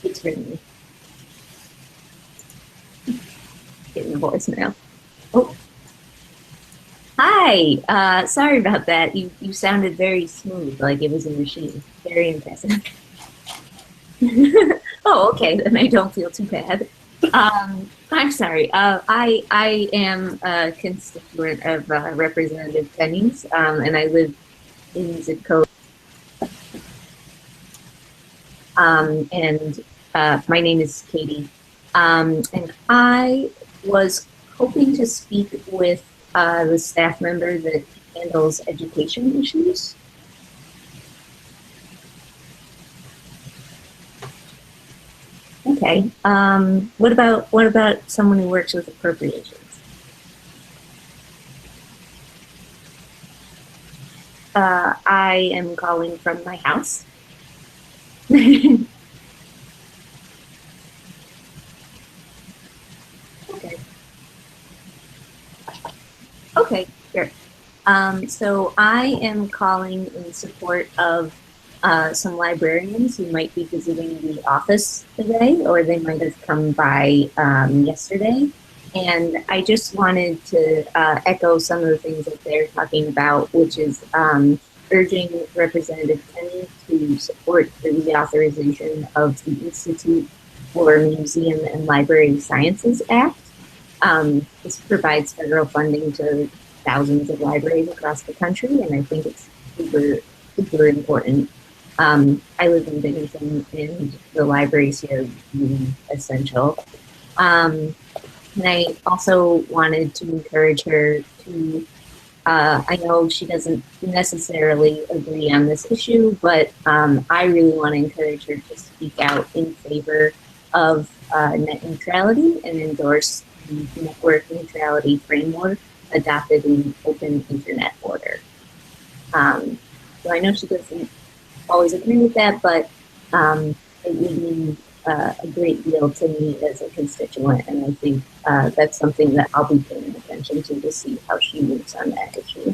It's ringing. Getting the voicemail. Oh. Hi. Sorry about that. You sounded very smooth, like it was a machine. Very impressive. Oh, okay. Then I don't feel too bad. I'm sorry. I am a constituent of Representative Penny's, and I live in zip code. And my name is Katie. And I was hoping to speak with the staff member that handles education issues. Okay. What about someone who works with appropriations? I am calling from my house. Okay. Okay, sure. So I am calling in support of some librarians who might be visiting the office today, or they might have come by yesterday. And I just wanted to echo some of the things that they're talking about, which is urging Representative Kenny to support the reauthorization of the Institute for Museum and Library Sciences Act. This provides federal funding to thousands of libraries across the country, and I think it's super, super important. I live in Binghamton, and the libraries here are really essential. And I also wanted to encourage her to, I know she doesn't necessarily agree on this issue, but I really want to encourage her to speak out in favor of net neutrality and endorse the network neutrality framework adopted in the Open Internet Order. So I know she doesn't always agree with that, but it would mean a great deal to me as a constituent, and I think that's something that I'll be paying attention to see how she moves on that issue.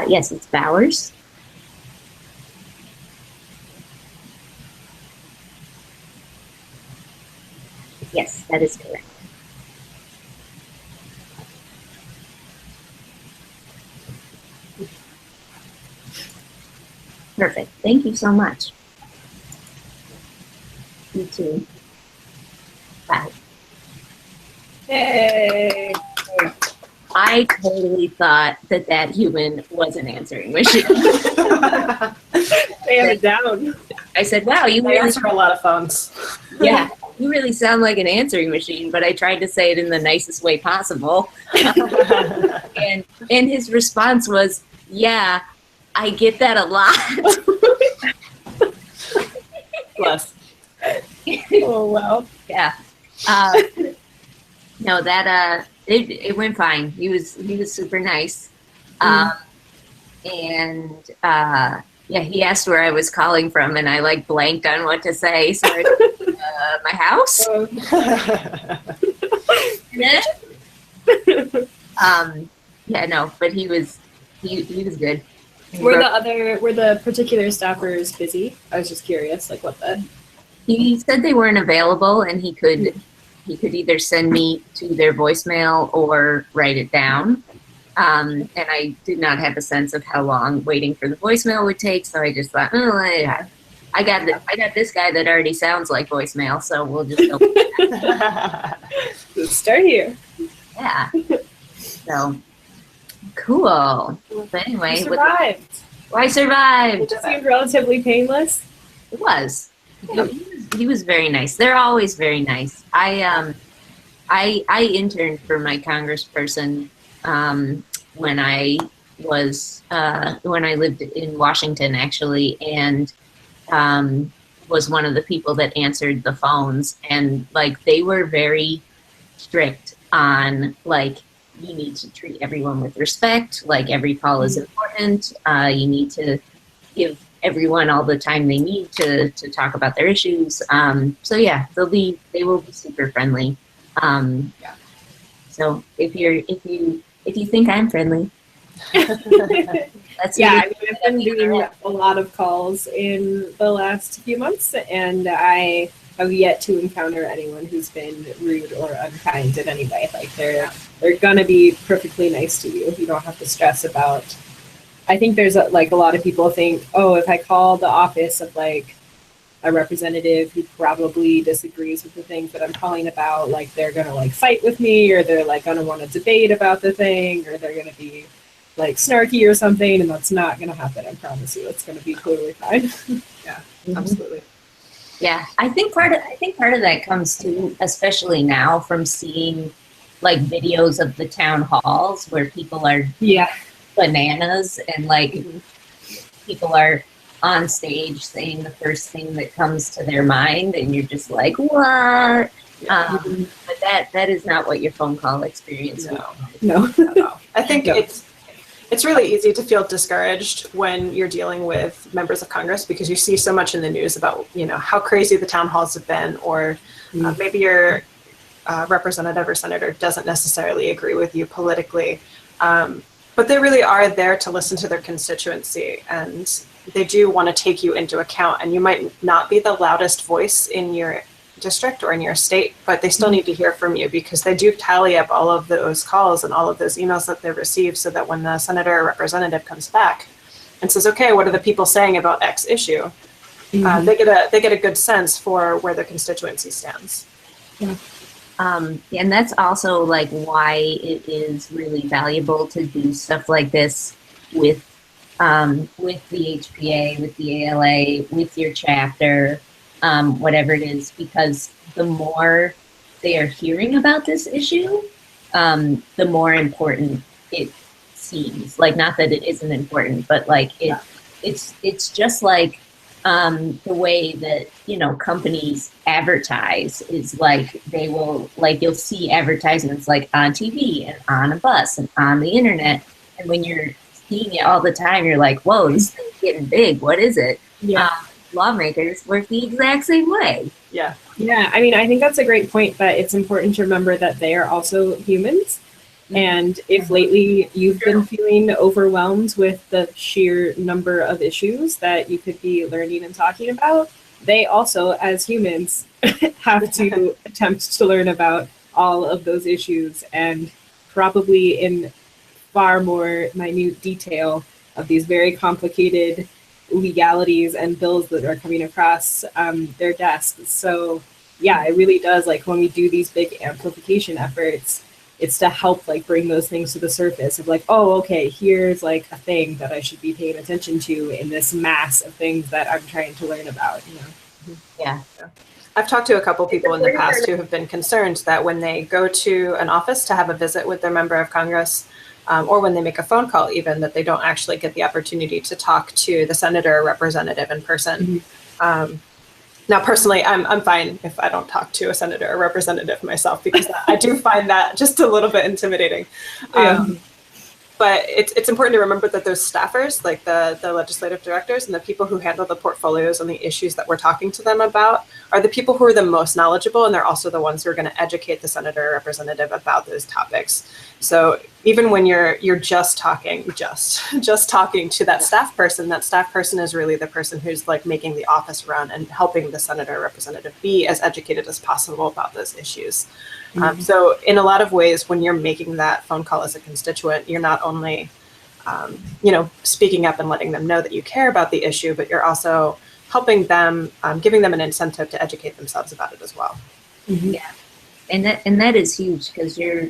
Yes, it's Bowers. Yes, that is correct. Perfect. Thank you so much. You too. Bye. Yay! I totally thought that human was an answering machine. They have it down. I said, wow, you I really, answer a lot of phones. yeah, you really sound like an answering machine, but I tried to say it in the nicest way possible. and his response was, yeah, I get that a lot. Bless. Oh, wow. Yeah. No, that it went fine. He was super nice. And yeah, he asked where I was calling from, and I like blanked on what to say. So my house. Yeah, no, but he was good. Were the particular staffers busy? I was just curious, like what the. He said they weren't available, and he could either send me to their voicemail or write it down. And I did not have a sense of how long waiting for the voicemail would take, so I just thought, oh, I got this guy that already sounds like voicemail, so we'll just go. Let's start here. Yeah. So cool. But anyway, You survived. I survived. It seemed relatively painless. It was. He was very nice. They're always very nice. I interned for my congressperson when I lived in Washington, actually, and was one of the people that answered the phones, and like they were very strict on like you need to treat everyone with respect, like every call is important. You need to give everyone all the time they need to talk about their issues. So yeah, they will be super friendly. Yeah. So if you think I'm friendly, that's yeah. I mean, I've been doing a lot of calls in the last few months, and I have yet to encounter anyone who's been rude or unkind in any way. Like they're gonna be perfectly nice to you. You don't have to stress about. I think there's a lot of people think, oh, if I call the office of like a representative who probably disagrees with the things that I'm calling about, like they're gonna like fight with me, or they're like gonna want to debate about the thing, or they're gonna be like snarky or something, and that's not going to happen. I promise you, it's going to be totally fine. Yeah, Mhm. absolutely. Yeah, I think part of that comes to, especially now, from seeing like videos of the town halls where people are Yeah. bananas and like Mhm. people are on stage saying the first thing that comes to their mind, and you're just like, what? But that is not what your phone call experience No. No. No. I think No. it's really easy to feel discouraged when you're dealing with members of Congress because you see so much in the news about, how crazy the town halls have been, or maybe your representative or senator doesn't necessarily agree with you politically. But they really are there to listen to their constituency, and they do want to take you into account. And you might not be the loudest voice in your district or in your state, but they still need to hear from you because they do tally up all of those calls and all of those emails that they receive, so that when the senator or representative comes back and says, okay, what are the people saying about X issue? They get a good sense for where their constituency stands. Yeah. And that's also like why it is really valuable to do stuff like this with the HPA, with the ALA, with your chapter, whatever it is, because the more they are hearing about this issue, the more important it seems. Like, not that it isn't important, but like it's just like the way that companies advertise is like they will, like, you'll see advertisements like on TV and on a bus and on the internet, and when you're seeing it all the time, you're like, whoa, this thing's getting big. What is it? Yeah. Lawmakers work the exact same way. Yeah. Yeah. I mean, I think that's a great point, but it's important to remember that they are also humans. And if lately you've been feeling overwhelmed with the sheer number of issues that you could be learning and talking about, they also, as humans, have to attempt to learn about all of those issues, and probably in far more minute detail of these very complicated legalities and bills that are coming across their desks. So yeah, it really does, like, when we do these big amplification efforts, it's to help like bring those things to the surface of like, oh, okay, here's like a thing that I should be paying attention to in this mass of things that I'm trying to learn about, Yeah. I've talked to a couple people in the past who have been concerned that when they go to an office to have a visit with their member of Congress, or when they make a phone call even, that they don't actually get the opportunity to talk to the senator or representative in person. Now, personally, I'm fine if I don't talk to a senator or representative myself, because I do find that just a little bit intimidating. But it's important to remember that those staffers, like the legislative directors and the people who handle the portfolios and the issues that we're talking to them about, are the people who are the most knowledgeable, and they're also the ones who are going to educate the senator or representative about those topics. So even when you're just talking to that staff person is really the person who's like making the office run and helping the senator or representative be as educated as possible about those issues. So in a lot of ways, when you're making that phone call as a constituent, you're not only, speaking up and letting them know that you care about the issue, but you're also helping them, giving them an incentive to educate themselves about it as well. Yeah. And that is huge, because your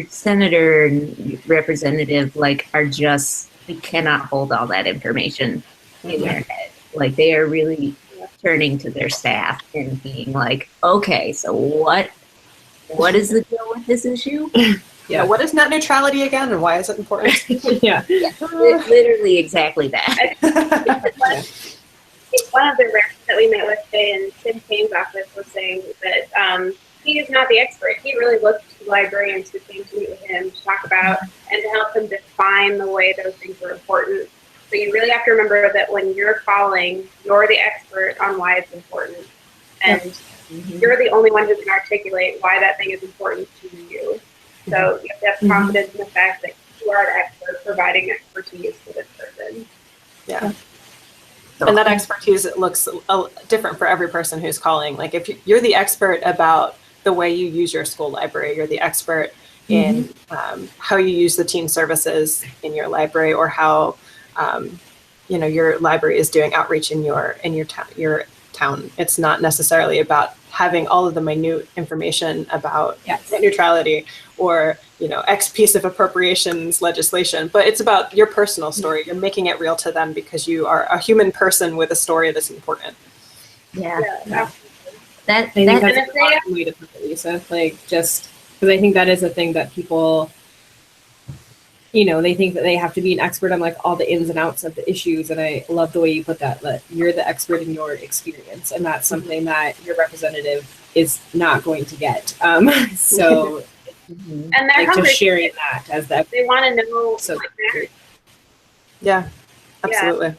senator and representative are just, they cannot hold all that information in their head. Like, they are really turning to their staff and being like, okay, so what is the deal with this issue? Yeah. What is net neutrality again, and why is it important? Yeah. Literally exactly that. One of the reps that we met with today in Tim Payne's office was saying that he is not the expert. He really looked to librarians who came to meet with him to talk about and to help him define the way those things were important. So you really have to remember that when you're calling, you're the expert on why it's important. And you're the only one who can articulate why that thing is important to you. So you have to have confidence in the fact that you are the expert providing expertise to this person. Yeah. And that expertise looks different for every person who's calling. Like, if you're the expert about the way you use your school library, you're the expert in how you use the teen services in your library, or how your library is doing outreach in your town. It's not necessarily about having all of the minute information about Yes. net neutrality or, you know, X piece of appropriations legislation, but it's about your personal story. You're making it real to them because you are a human person with a story that's important. Yeah. Yeah. That I think that that's an awesome way to put it, Lisa. Like, just because I think that is a thing that people, you know, they think that they have to be an expert on like all the ins and outs of the issues. And I love the way you put that, that you're the expert in your experience. And that's something that your representative is not going to get. So Mhm. And they're like hungry. just sharing that as the, They want to know so what matters. Yeah, absolutely.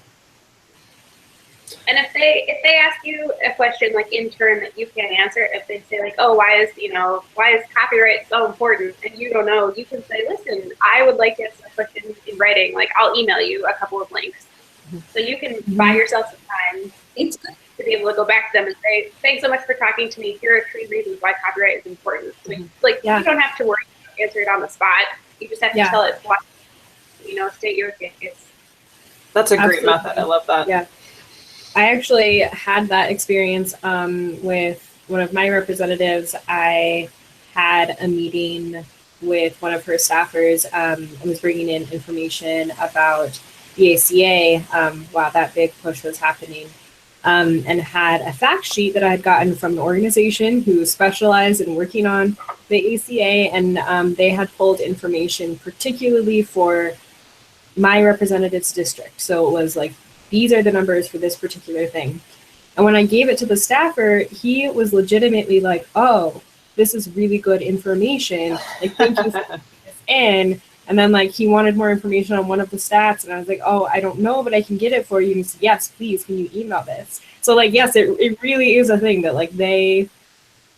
And if they ask you a question like in turn that you can't answer, if they say like, oh, why is copyright so important, and you don't know, you can say, listen, I would like to ask a question in writing. Like, I'll email you a couple of links, so you can buy yourself some time it's good. to be able to go back to them and say, thanks so much for talking to me. Here are 3 reasons why copyright is important. So, like, Yeah. you don't have to worry about answer it on the spot. You just have to Yeah. tell it why, state your case. That's a great Absolutely. method. I love that. Yeah. I actually had that experience with one of my representatives. I had a meeting with one of her staffers. I was bringing in information about the ACA while that big push was happening, and had a fact sheet that I had gotten from an organization who specialized in working on the ACA, and they had pulled information particularly for my representative's district. So it was like, these are the numbers for this particular thing. And when I gave it to the staffer, he was legitimately like, oh, this is really good information. Like, thank you for putting this in. And then like he wanted more information on one of the stats. And I was like, oh, I don't know, but I can get it for you. And he said, yes, please, can you email this? So like, yes, it really is a thing that like they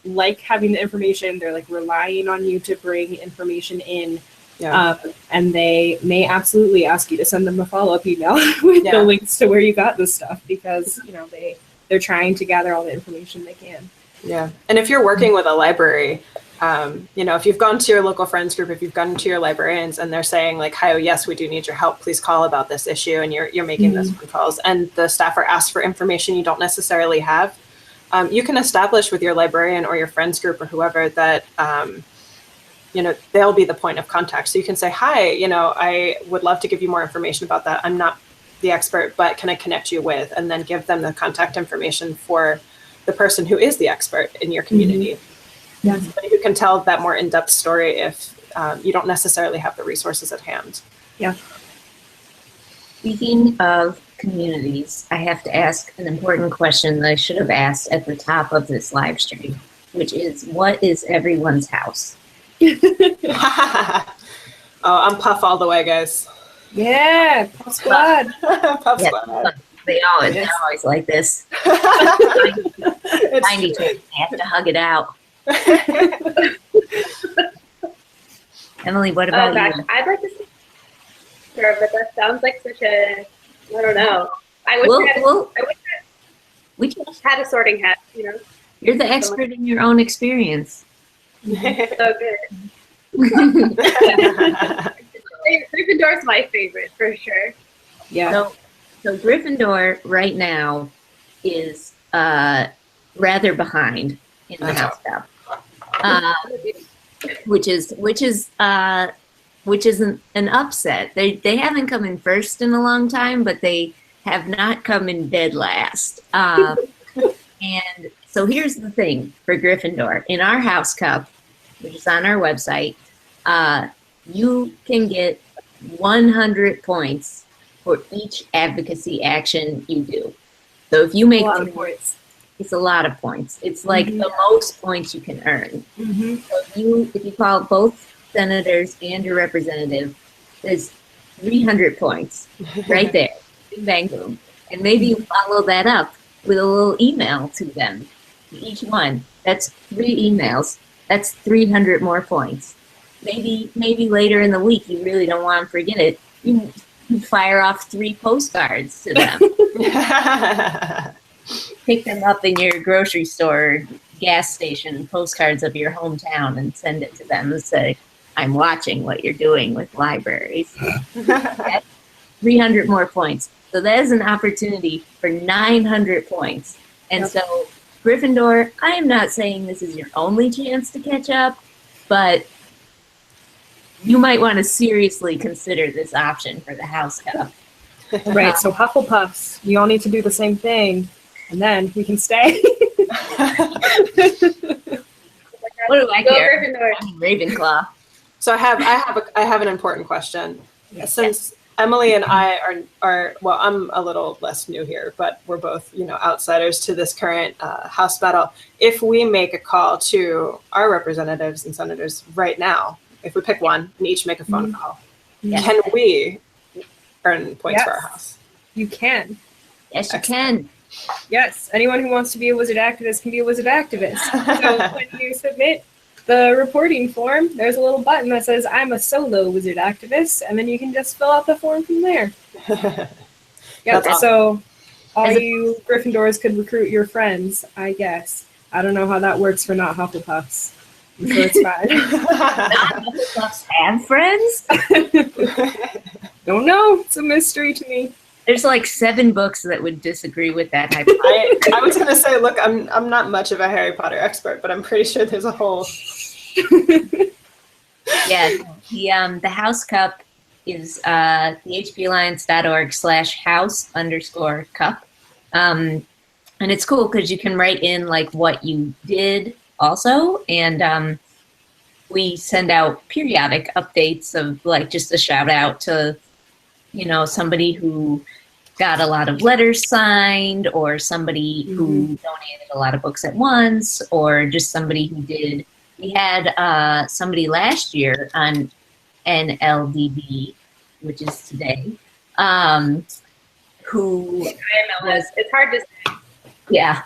like having the information. They're like relying on you to bring information in. Yeah. And they may absolutely ask you to send them a follow-up email with Yeah. the links to where you got this stuff, because you know they're trying to gather all the information they can. Yeah. And if you're working with a library, you know, if you've gone to your local friends group, if you've gone to your librarians and they're saying like, hi, oh, yes, we do need your help, please call about this issue, and you're making those phone calls, and the staffer asks for information you don't necessarily have, you can establish with your librarian or your friends group or whoever that you know, they'll be the point of contact. So you can say, hi, you know, I would love to give you more information about that. I'm not the expert, but can I connect you with? And then give them the contact information for the person who is the expert in your community. Yeah. Somebody who can tell that more in-depth story if you don't necessarily have the resources at hand. Yeah. Speaking of communities, I have to ask an important question that I should have asked at the top of this live stream, which is, what is everyone's house? Oh, I'm Puff all the way, guys. Yeah, Puff Squad. Puff Yeah, squad. They always, Yes. they're always like this. It's 92, true. I have to hug it out. Emily, what Oh about gosh, you? I'd like to see her, but that sounds like such a, I don't know. I wish We can, I had a sorting hat, you know. you're the expert in your own experience. So good. Gryffindor's my favorite for sure. Yeah. So Gryffindor right now is rather behind in the House Cup, which is an upset. They haven't come in first in a long time, but they have not come in dead last. And so here's the thing for Gryffindor. In our House Cup, which is on our website, you can get 100 points for each advocacy action you do. So if you make it's a lot of points. It's like the most points you can earn. So if you call both senators and your representative, there's 300 points right there. Bing, bang, boom. And maybe you follow that up with a little email to them. Each one. That's 3 emails. That's 300 more points. Maybe later in the week you really don't want to forget it. You fire off 3 postcards to them. Pick them up in your grocery store, gas station, postcards of your hometown, and send it to them and say, I'm watching what you're doing with libraries. That's 300 more points. So that is an opportunity for 900 points. And so Gryffindor, I am not saying this is your only chance to catch up, but you might want to seriously consider this option for the House Cup. Right, so Hufflepuffs, you all need to do the same thing, and then we can stay. What do I Go care? Gryffindor. I'm Ravenclaw. So I have an important question. Since Emily and I are well, I'm a little less new here, but we're both, outsiders to this current House battle. If we make a call to our representatives and senators right now, if we pick one and each make a phone call, can we earn points for our house? You can. Yes, you can. Yes, anyone who wants to be a wizard activist can be a wizard activist. So when you submit the reporting form, there's a little button that says, I'm a solo wizard activist, and then you can just fill out the form from there. Yeah, That's so all you Gryffindors could recruit your friends, I guess. I don't know how that works for not Hufflepuffs. I'm sure it's fine. Hufflepuffs have friends? Don't know. It's a mystery to me. There's like 7 books that would disagree with that hypothesis. I was gonna say, look, I'm not much of a Harry Potter expert, but I'm pretty sure there's a whole. Yeah, the House Cup is thehballiance.org/house_cup. And it's cool because you can write in like what you did also. And we send out periodic updates of like just a shout out to, somebody who got a lot of letters signed, or somebody who donated a lot of books at once, or just somebody who did. We had somebody last year on NLDB, which is today, who was. It's hard to say. Yeah.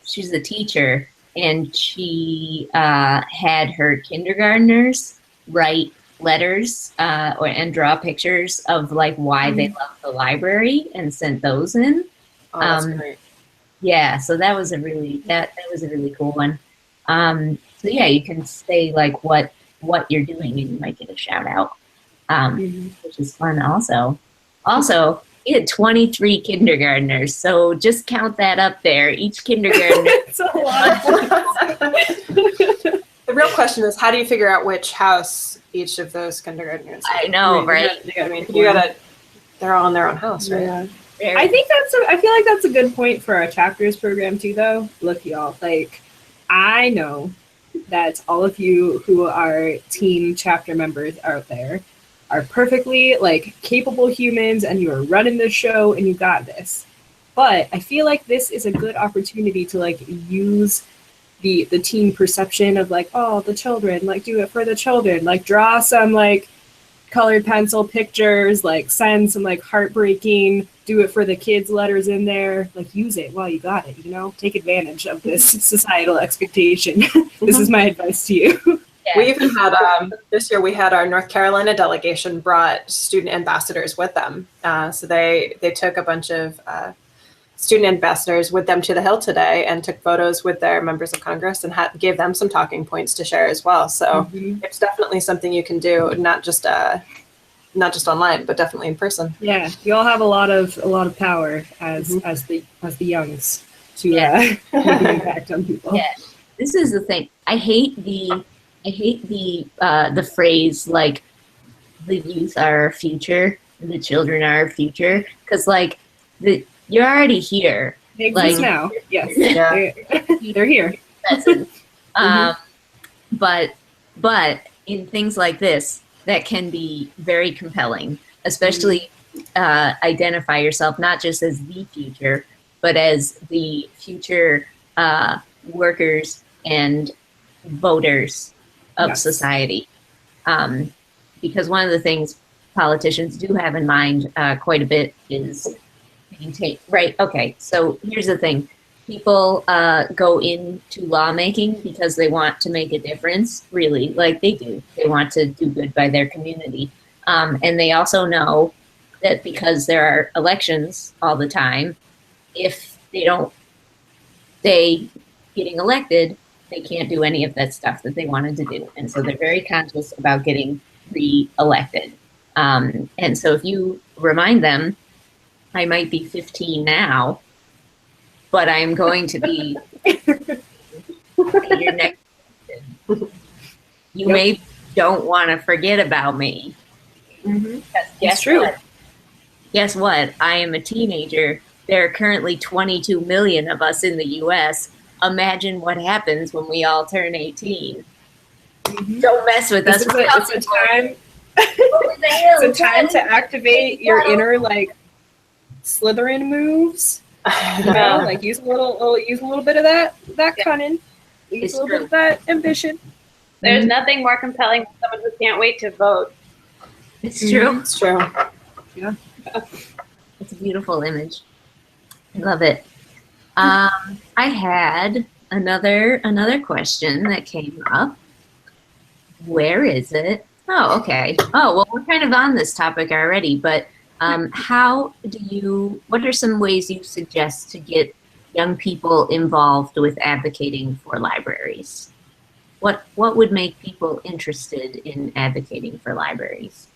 She's a teacher, and she had her kindergartners write letters and draw pictures of like why they love the library and sent those in. Oh, that's great. Yeah, so that was a really that was a really cool one. So yeah, you can say like what you're doing, and you might get a shout out, which is fun. Also, we had 23 kindergartners, so just count that up there. Each kindergartner. It's a lot. The real question is, how do you figure out which house each of those kindergartners? I know, right? They're all in their own house, right? Yeah. I think I feel like that's a good point for our chapters program too, though. Look, y'all, like, I know that all of you who are team chapter members out there are perfectly like capable humans, and you are running the show and you got this. But I feel like this is a good opportunity to like use the team perception of like, oh, the children, like do it for the children, like draw some like colored pencil pictures, like send some like heartbreaking do it for the kids letters in there, like use it while you got it, take advantage of this societal expectation. This is my advice to you. Yeah. We even had this year we had our North Carolina delegation brought student ambassadors with them. So they took a bunch of student ambassadors with them to the Hill today and took photos with their members of Congress and gave them some talking points to share as well. So it's definitely something you can do, not just online, but definitely in person. Yeah, you all have a lot of power as the youngs to make an impact on people. Yeah, this is the thing. I hate the phrase like the youth are our future, the children are our future, because like you're already here. They exist now. Yes, yeah. They're here. But in things like this, that can be very compelling, especially identify yourself not just as the future, but as the future workers and voters of society. Because one of the things politicians do have in mind quite a bit is right. Okay, so here's the thing. People go into lawmaking because they want to make a difference, really, like they do. They want to do good by their community. And they also know that because there are elections all the time, if they don't stay getting elected, they can't do any of that stuff that they wanted to do. And so they're very conscious about getting re-elected. And so if you remind them, I might be 15 now, but I'm going to be your next person. You maybe don't want to forget about me. Mm-hmm. Guess true. what? Guess what? I am a teenager. There are currently 22 million of us in the U.S. Imagine what happens when we all turn 18. Mm-hmm. Don't mess with us. It's a time. It's a time to activate your inner like Slytherin moves. You know, like use a little bit of that cunning, use a little bit of that ambition. There's nothing more compelling than someone who can't wait to vote. It's true. Mm-hmm. It's true. Yeah. It's a beautiful image. I love it. I had another question that came up. Where is it? Oh, okay. Oh, well, we're kind of on this topic already, but what are some ways you suggest to get young people involved with advocating for libraries? What would make people interested in advocating for libraries?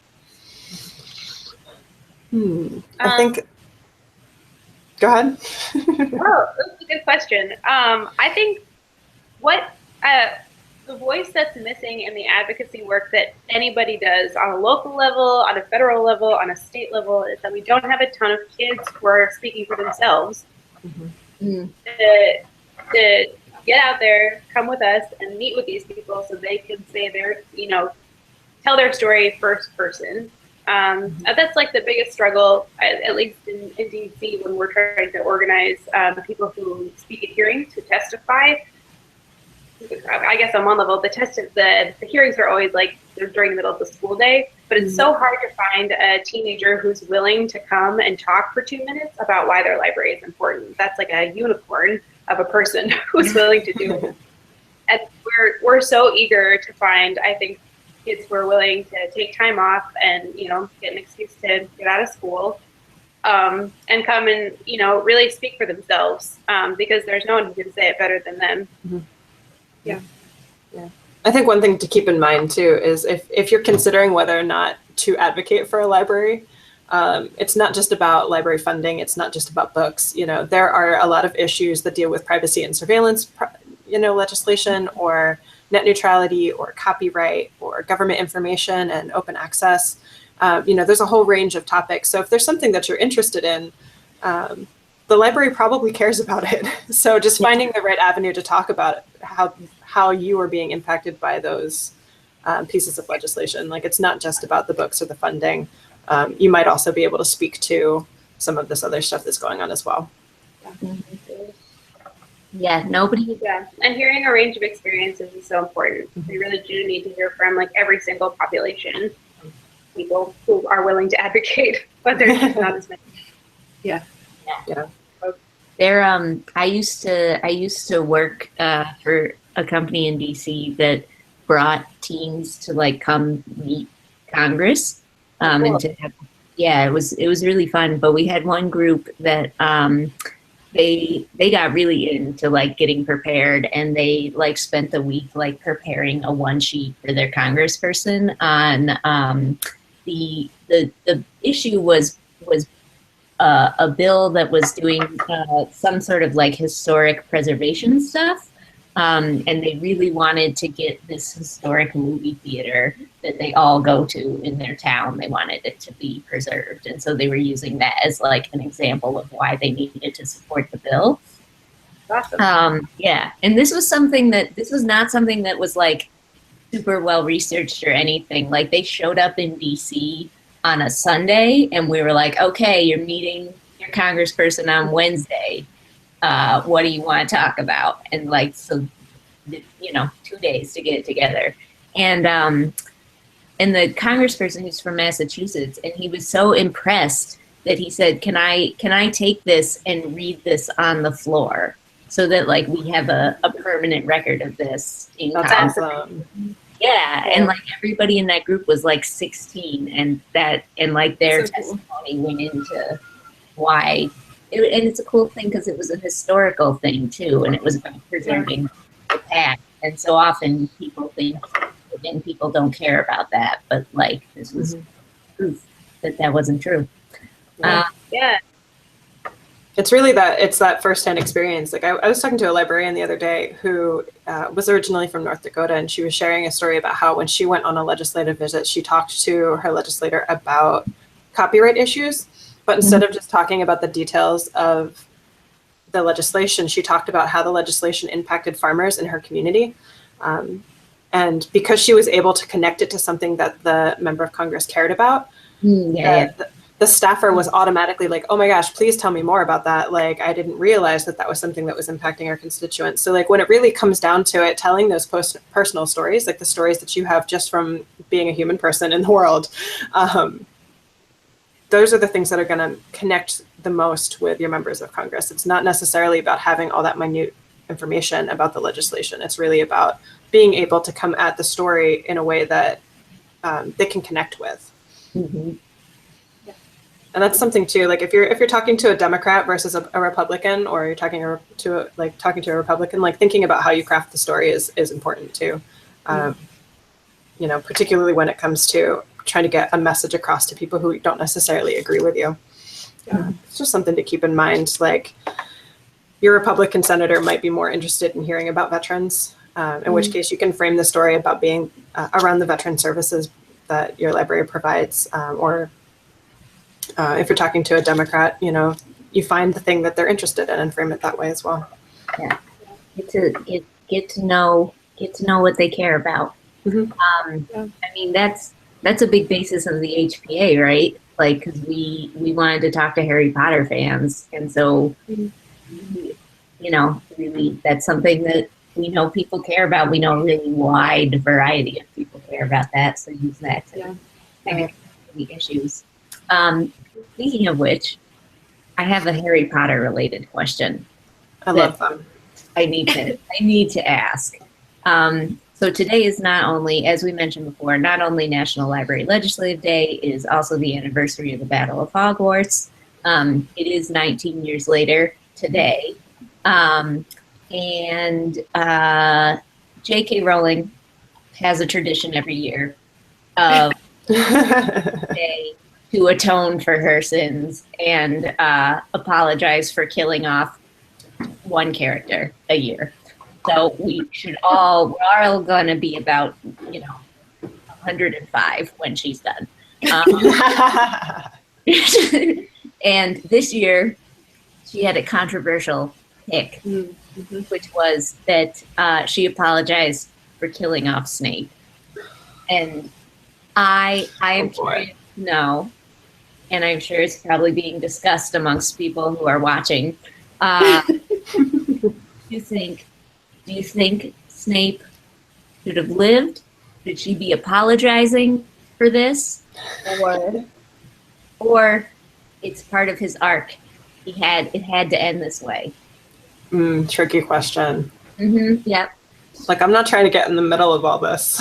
I think. Go ahead. Oh, that's a good question. I think the voice that's missing in the advocacy work that anybody does on a local level, on a federal level, on a state level, is that we don't have a ton of kids who are speaking for themselves. Mm-hmm. To get out there, come with us, and meet with these people so they can say tell their story first person. That's like the biggest struggle, at least in DC, when we're trying to organize people who speak at hearings to testify. I guess on one level, the hearings are always like they're during the middle of the school day, but it's so hard to find a teenager who's willing to come and talk for 2 minutes about why their library is important. That's like a unicorn of a person who's willing to do it. And we're so eager to find, I think, kids who are willing to take time off and, get an excuse to get out of school and come and, really speak for themselves because there's no one who can say it better than them. Mm-hmm. Yeah. I think one thing to keep in mind too is if you're considering whether or not to advocate for a library, it's not just about library funding. It's not just about books. There are a lot of issues that deal with privacy and surveillance, legislation or net neutrality or copyright or government information and open access. There's a whole range of topics. So if there's something that you're interested in, the library probably cares about it. So just finding the right avenue to talk about how you are being impacted by those pieces of legislation. Like it's not just about the books or the funding. You might also be able to speak to some of this other stuff that's going on as well. Yeah, and hearing a range of experiences is so important. We really do need to hear from like every single population, people who are willing to advocate, but there's just not as many. Yeah. There, I used to work for a company in DC that brought teens to like come meet Congress, and to have, it was really fun. But we had one group that they got really into like getting prepared, and they like spent the week like preparing a one sheet for their congressperson on the issue was a bill that was doing some sort of like historic preservation stuff. And they really wanted to get this historic movie theater that they all go to in their town. They wanted it to be preserved. And so they were using that as like an example of why they needed to support the bill. Awesome. And this was not something that was like super well researched or anything. Like they showed up in DC on a Sunday and we were like, okay, you're meeting your congressperson on Wednesday. What do you want to talk about? And like, so, 2 days to get it together. And the congressperson who's from Massachusetts, and he was so impressed that he said, can I take this and read this on the floor so that like we have a permanent record of this in Congress? Awesome. Yeah, and like everybody in that group was like 16, and like their So cool. testimony went into why. And it's a cool thing because it was a historical thing too, and it was about preserving the past. And so often people think, and people don't care about that, but like this was proof that wasn't true. Yeah. it's really that firsthand experience. Like I was talking to a librarian the other day who was originally from North Dakota, and she was sharing a story about how when she went on a legislative visit, she talked to her legislator about copyright issues, but instead of just talking about the details of the legislation, she talked about how the legislation impacted farmers in her community. And because she was able to connect it to something that the member of Congress cared about, the staffer was automatically like, oh my gosh, please tell me more about that. Like, I didn't realize that was something that was impacting our constituents. So like when it really comes down to it, telling those personal stories, like the stories that you have just from being a human person in the world, those are the things that are going to connect the most with your members of Congress. It's not necessarily about having all that minute information about the legislation. It's really about being able to come at the story in a way that they can connect with. Mm-hmm. And that's something too. Like if you're talking to a Democrat versus a Republican, or you're talking to a Republican, like thinking about how you craft the story is important too. You know, particularly when it comes to trying to get a message across to people who don't necessarily agree with you. Yeah, it's just something to keep in mind. Like your Republican senator might be more interested in hearing about veterans, in which case you can frame the story about being around the veteran services that your library provides, or if you're talking to a Democrat, you know, you find the thing that they're interested in and frame it that way as well. Yeah, get to know what they care about. Mm-hmm. I mean, that's a big basis of the HPA, right? Like, because we wanted to talk to Harry Potter fans, and so you know, really, that's something that we know people care about. We know a really wide variety of people care about that, so use that to the issues. Speaking of which, I have a Harry Potter related question. I love them. I need to ask. So today is not only, as we mentioned before, not only National Library Legislative Day, it is also the anniversary of the Battle of Hogwarts. It is 19 years later today. And J.K. Rowling has a tradition every year of day to atone for her sins and apologize for killing off one character a year. So we're all gonna be about, 105 when she's done. And this year she had a controversial pick, which was that she apologized for killing off Snape. And I am curious to know, and I'm sure it's probably being discussed amongst people who are watching. Do you think Snape should have lived? Should she be apologizing for this, or it's part of his arc? It had to end this way. Tricky question. Yep. Like, I'm not trying to get in the middle of all this.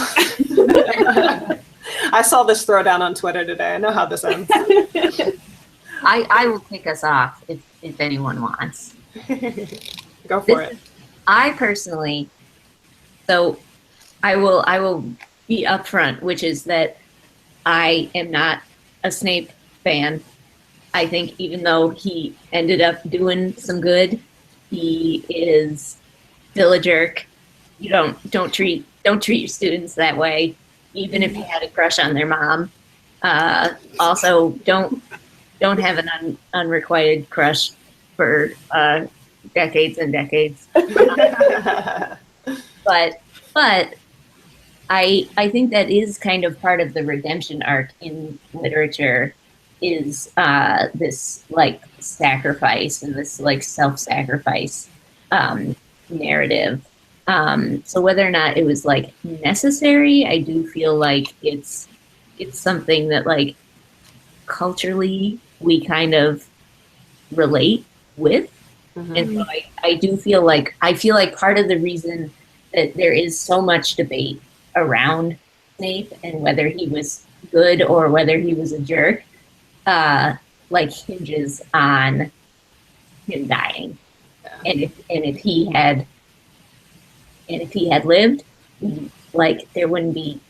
I saw this throwdown on Twitter today. I know how this ends. I will kick us off if anyone wants. Go for it. I personally, so I will be upfront, which is that I am not a Snape fan. I think even though he ended up doing some good, he is still a jerk. You don't treat your students that way, even if you had a crush on their mom. Also, don't have an unrequited crush for decades and decades. But I think that is kind of part of the redemption arc in literature, is this like sacrifice and this like self-sacrifice narrative. So whether or not it was like necessary, I do feel like it's something that like culturally we kind of relate with. And so I do feel like part of the reason that there is so much debate around Snape and whether he was good or whether he was a jerk, like hinges on him dying. And if he had lived, like there wouldn't be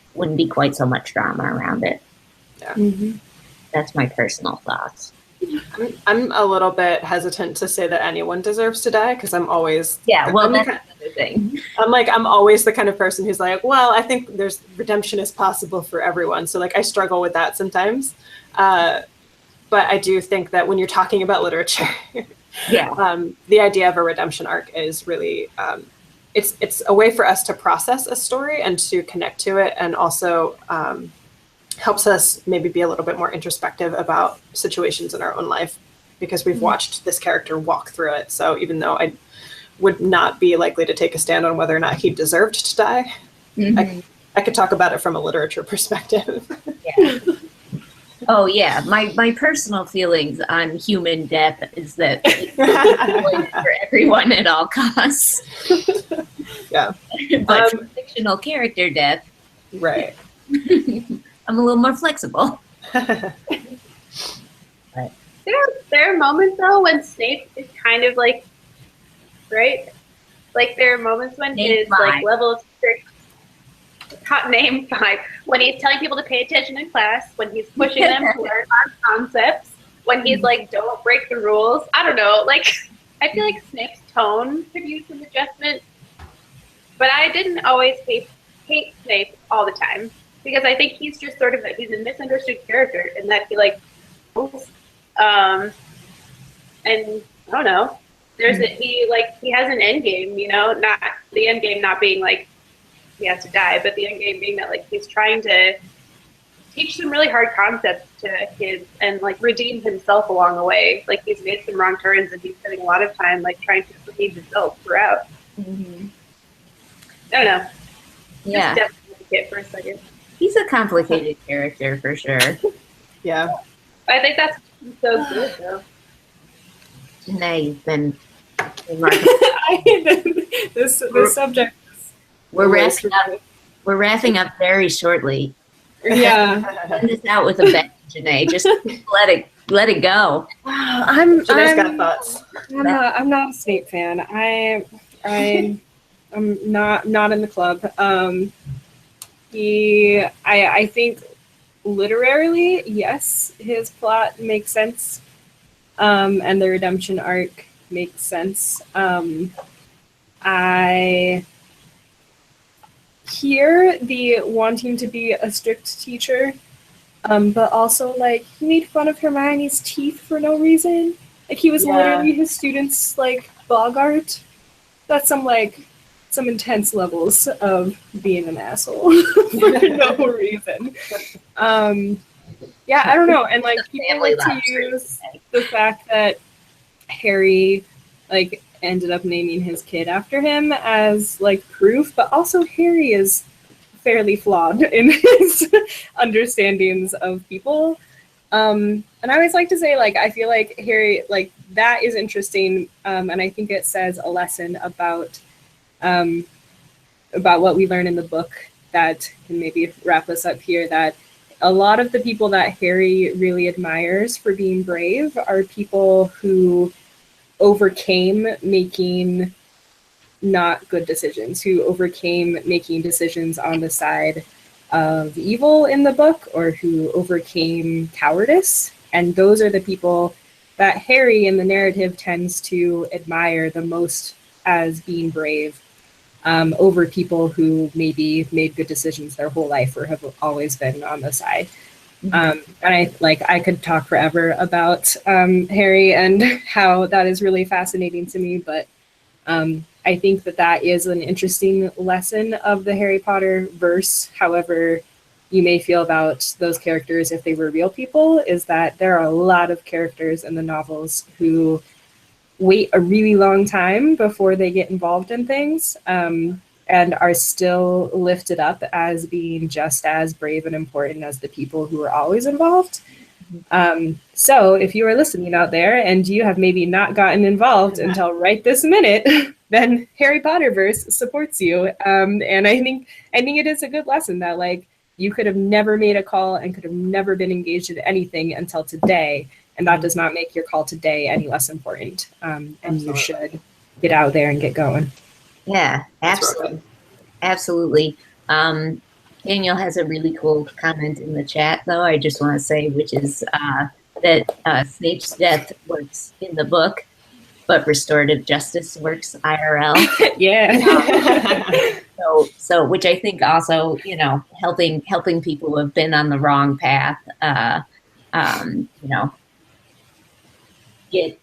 quite so much drama around it. Yeah. That's my personal thoughts. I'm a little bit hesitant to say that anyone deserves to die because I'm always Yeah, well, I'm that's another thing. I'm always the kind of person who's like, well, I think there's redemption is possible for everyone. So like I struggle with that sometimes. But I do think that when you're talking about literature, the idea of a redemption arc is really it's a way for us to process a story and to connect to it, and also helps us maybe be a little bit more introspective about situations in our own life because we've watched this character walk through it. So even though I would not be likely to take a stand on whether or not he deserved to die, I could talk about it from a literature perspective. Yeah. Oh yeah, my personal feelings on human death is that it's avoided for everyone at all costs. Yeah, but for fictional character death, right. I'm a little more flexible. There are moments though when Snape is kind of like, right? Like there are moments when his like level of strict hot name 5, when he's telling people to pay attention in class, when he's pushing them to learn hard concepts, when he's like, don't break the rules. I don't know, like I feel like Snape's tone could use some adjustment. But I didn't always hate Snape all the time, because I think he's just sort of he's a misunderstood character in that he like and I don't know. He has an end game, you know, not the end game not being like he has to die, but the end game being that like he's trying to teach some really hard concepts to kids and like redeem himself along the way. Like he's made some wrong turns and he's spending a lot of time like trying to redeem himself throughout. I don't know. Yeah. Just definitely get for a second. He's a complicated character for sure. Yeah. I think that's so good though. Janae's been this subject. We're wrapping up very shortly. Yeah. Send this out with a bang, Janae. Just let it go. Janae's got thoughts. I'm not a Snape fan. I'm not in the club. I think literarily, yes, his plot makes sense. And the redemption arc makes sense. I hear the wanting to be a strict teacher, but also like he made fun of Hermione's teeth for no reason. Like he was literally his students' like Bogart. That's some intense levels of being an asshole for no reason. Yeah, I don't know. And like people like to use the fact that Harry like ended up naming his kid after him as like proof, but also Harry is fairly flawed in his understandings of people. And I always like to say, like, I feel like Harry, like, that is interesting, and I think it says a lesson about what we learn in the book that can maybe wrap us up here, that a lot of the people that Harry really admires for being brave are people who overcame making not good decisions, who overcame making decisions on the side of evil in the book, or who overcame cowardice. And those are the people that Harry in the narrative tends to admire the most as being brave, over people who maybe made good decisions their whole life or have always been on the side. And I could talk forever about Harry and how that is really fascinating to me, but I think that is an interesting lesson of the Harry Potter verse. However you may feel about those characters if they were real people, is that there are a lot of characters in the novels who wait a really long time before they get involved in things, and are still lifted up as being just as brave and important as the people who are always involved. So if you are listening out there and you have maybe not gotten involved until right this minute, then Harry Potterverse supports you. And I think it is a good lesson that like you could have never made a call and could have never been engaged in anything until today. And that does not make your call today any less important. And you should get out there and get going. Yeah, absolutely. Absolutely. Daniel has a really cool comment in the chat, though, I just want to say, which is that Snape's death works in the book, but restorative justice works IRL. Yeah. So which I think also, you know, helping people who have been on the wrong path, you know, get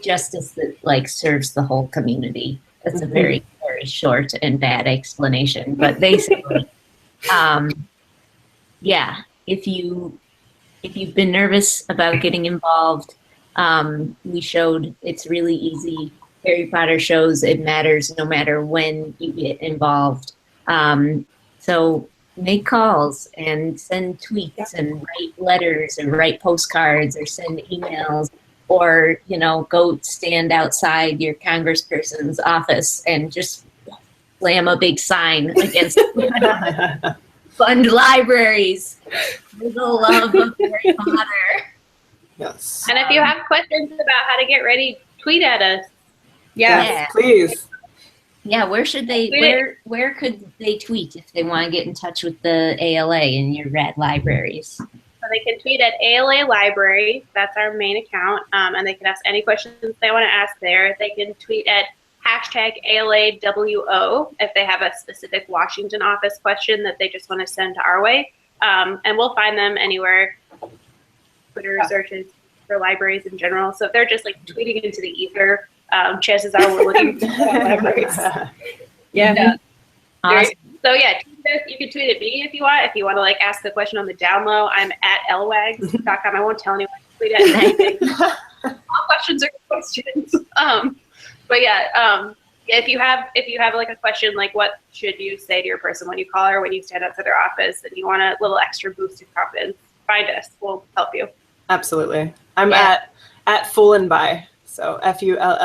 justice that like serves the whole community. That's a very, very short and bad explanation, but basically, yeah, if you've been nervous about getting involved, we showed it's really easy. Harry Potter shows it matters no matter when you get involved. So make calls and send tweets and write letters or write postcards or send emails, or, you know, go stand outside your congressperson's office and just slam a big sign against fund libraries for the love of Harry Potter. Yes. And if you have questions about how to get ready, tweet at us. Yes, please. Yeah, where should they where could they tweet if they want to get in touch with the ALA in your red libraries? So they can tweet at ALA Library. That's our main account. And they can ask any questions they want to ask there. They can tweet at hashtag ALAWO if they have a specific Washington office question that they just want to send our way. And we'll find them anywhere. Twitter searches for libraries in general. So if they're just like tweeting into the ether, chances are we're looking for libraries. Yeah. Awesome. So yeah, you can tweet at me if you want. If you want to like ask a question on the down low, I'm at lwags.com. I won't tell anyone to tweet at anything. All questions are questions. But yeah, if you have like a question like what should you say to your person when you call her, when you stand up to their office, and you want a little extra boost of confidence, find us. We'll help you. Absolutely. I'm at Full and By. So FULLNBY.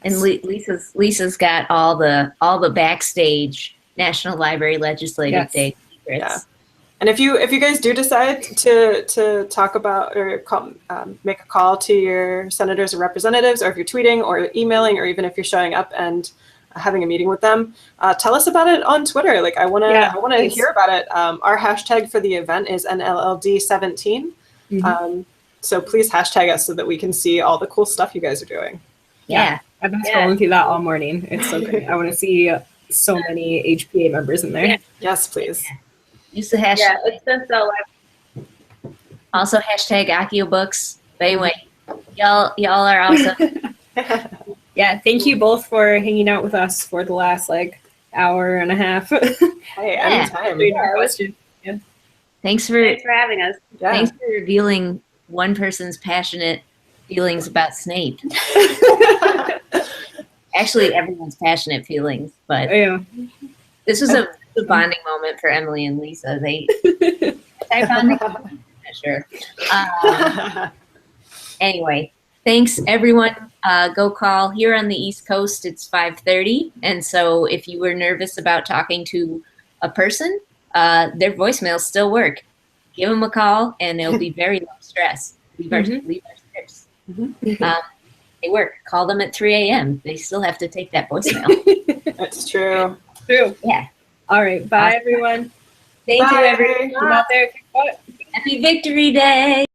And Lisa's got all the backstage National Library Legislative Day secrets. Yeah. And if you guys do decide to talk about or make a call to your senators or representatives, or if you're tweeting or emailing, or even if you're showing up and having a meeting with them, tell us about it on Twitter. Like I want to hear about it. Our hashtag for the event is NLLD17. So please hashtag us so that we can see all the cool stuff you guys are doing. Yeah. I've been scrolling through that all morning. It's so great. I want to see so many HPA members in there. Yeah. Yes, please. Use the hashtag. Yeah, it's been so Also hashtag Akiobooks. But anyway, y'all are awesome. Yeah, thank you both for hanging out with us for the last like hour and a half. Hey, anytime. Yeah. Thanks for having us. Yeah. Thanks for revealing one person's passionate feelings about Snape. Actually, everyone's passionate feelings, but this was a bonding moment for Emily and Lisa. Bonding? Not sure. Anyway, thanks everyone. Go call. Here on the East Coast, it's 5:30, and so if you were nervous about talking to a person, their voicemails still work. Give them a call, and it'll be very low stress. Leave our scripts. They work. Call them at 3 a.m. They still have to take that voicemail. That's true. True. Yeah. All right. Bye, everyone. Thank you, Bye. everyone. Out there. Happy Victory Day.